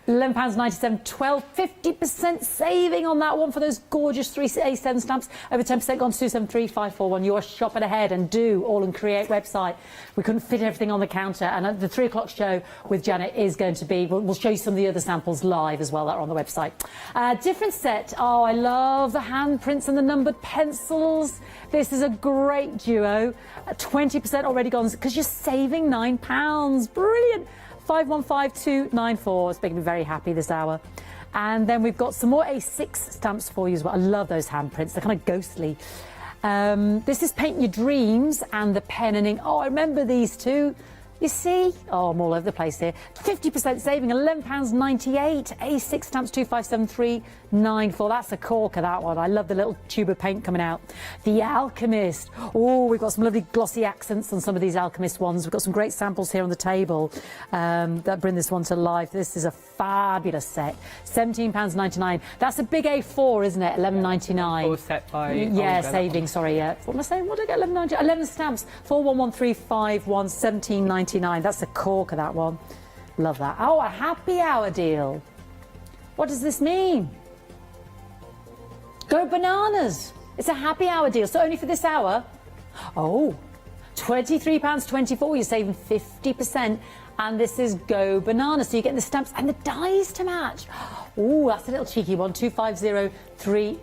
£11.97, 50% saving on that one for those gorgeous 3 A7 stamps. Over 10% gone to 273541. You're shopping ahead, and do All and Create website. We couldn't fit everything on the counter, and at the 3 o'clock show with Janet is going to be, we'll show you some of the other samples live as well that are on the website. Different set. Oh, I love the handprints and the numbered pencils. This is a great duo. 20% already gone because you're saving £9. Brilliant. 515294. It's making me very happy this hour. And then we've got some more A6 stamps for you as well. I love those handprints. They're kind of ghostly. This is Paint Your Dreams and the pen and ink. Oh, I remember these two. You see? Oh, I'm all over the place here. 50% saving, £11.98. A6 stamps 257394. That's a corker, that one. I love the little tube of paint coming out. The Alchemist. Oh, we've got some lovely glossy accents on some of these Alchemist ones. We've got some great samples here on the table that bring this one to life. This is a fabulous set. £17.99. That's a big A4, isn't it? £11.99. 4 set by... Yeah, saving, sorry. What am I saying? What did I get? £11.99. 11 stamps. 411351, £17.99. That's a corker, that one. Love that. Oh, a happy hour deal. What does this mean? Go bananas. It's a happy hour deal. So only for this hour. Oh, £23.24. You're saving 50%. And this is Go Bananas. So you're getting the stamps and the dies to match. Oh, that's a little cheeky one. 2503.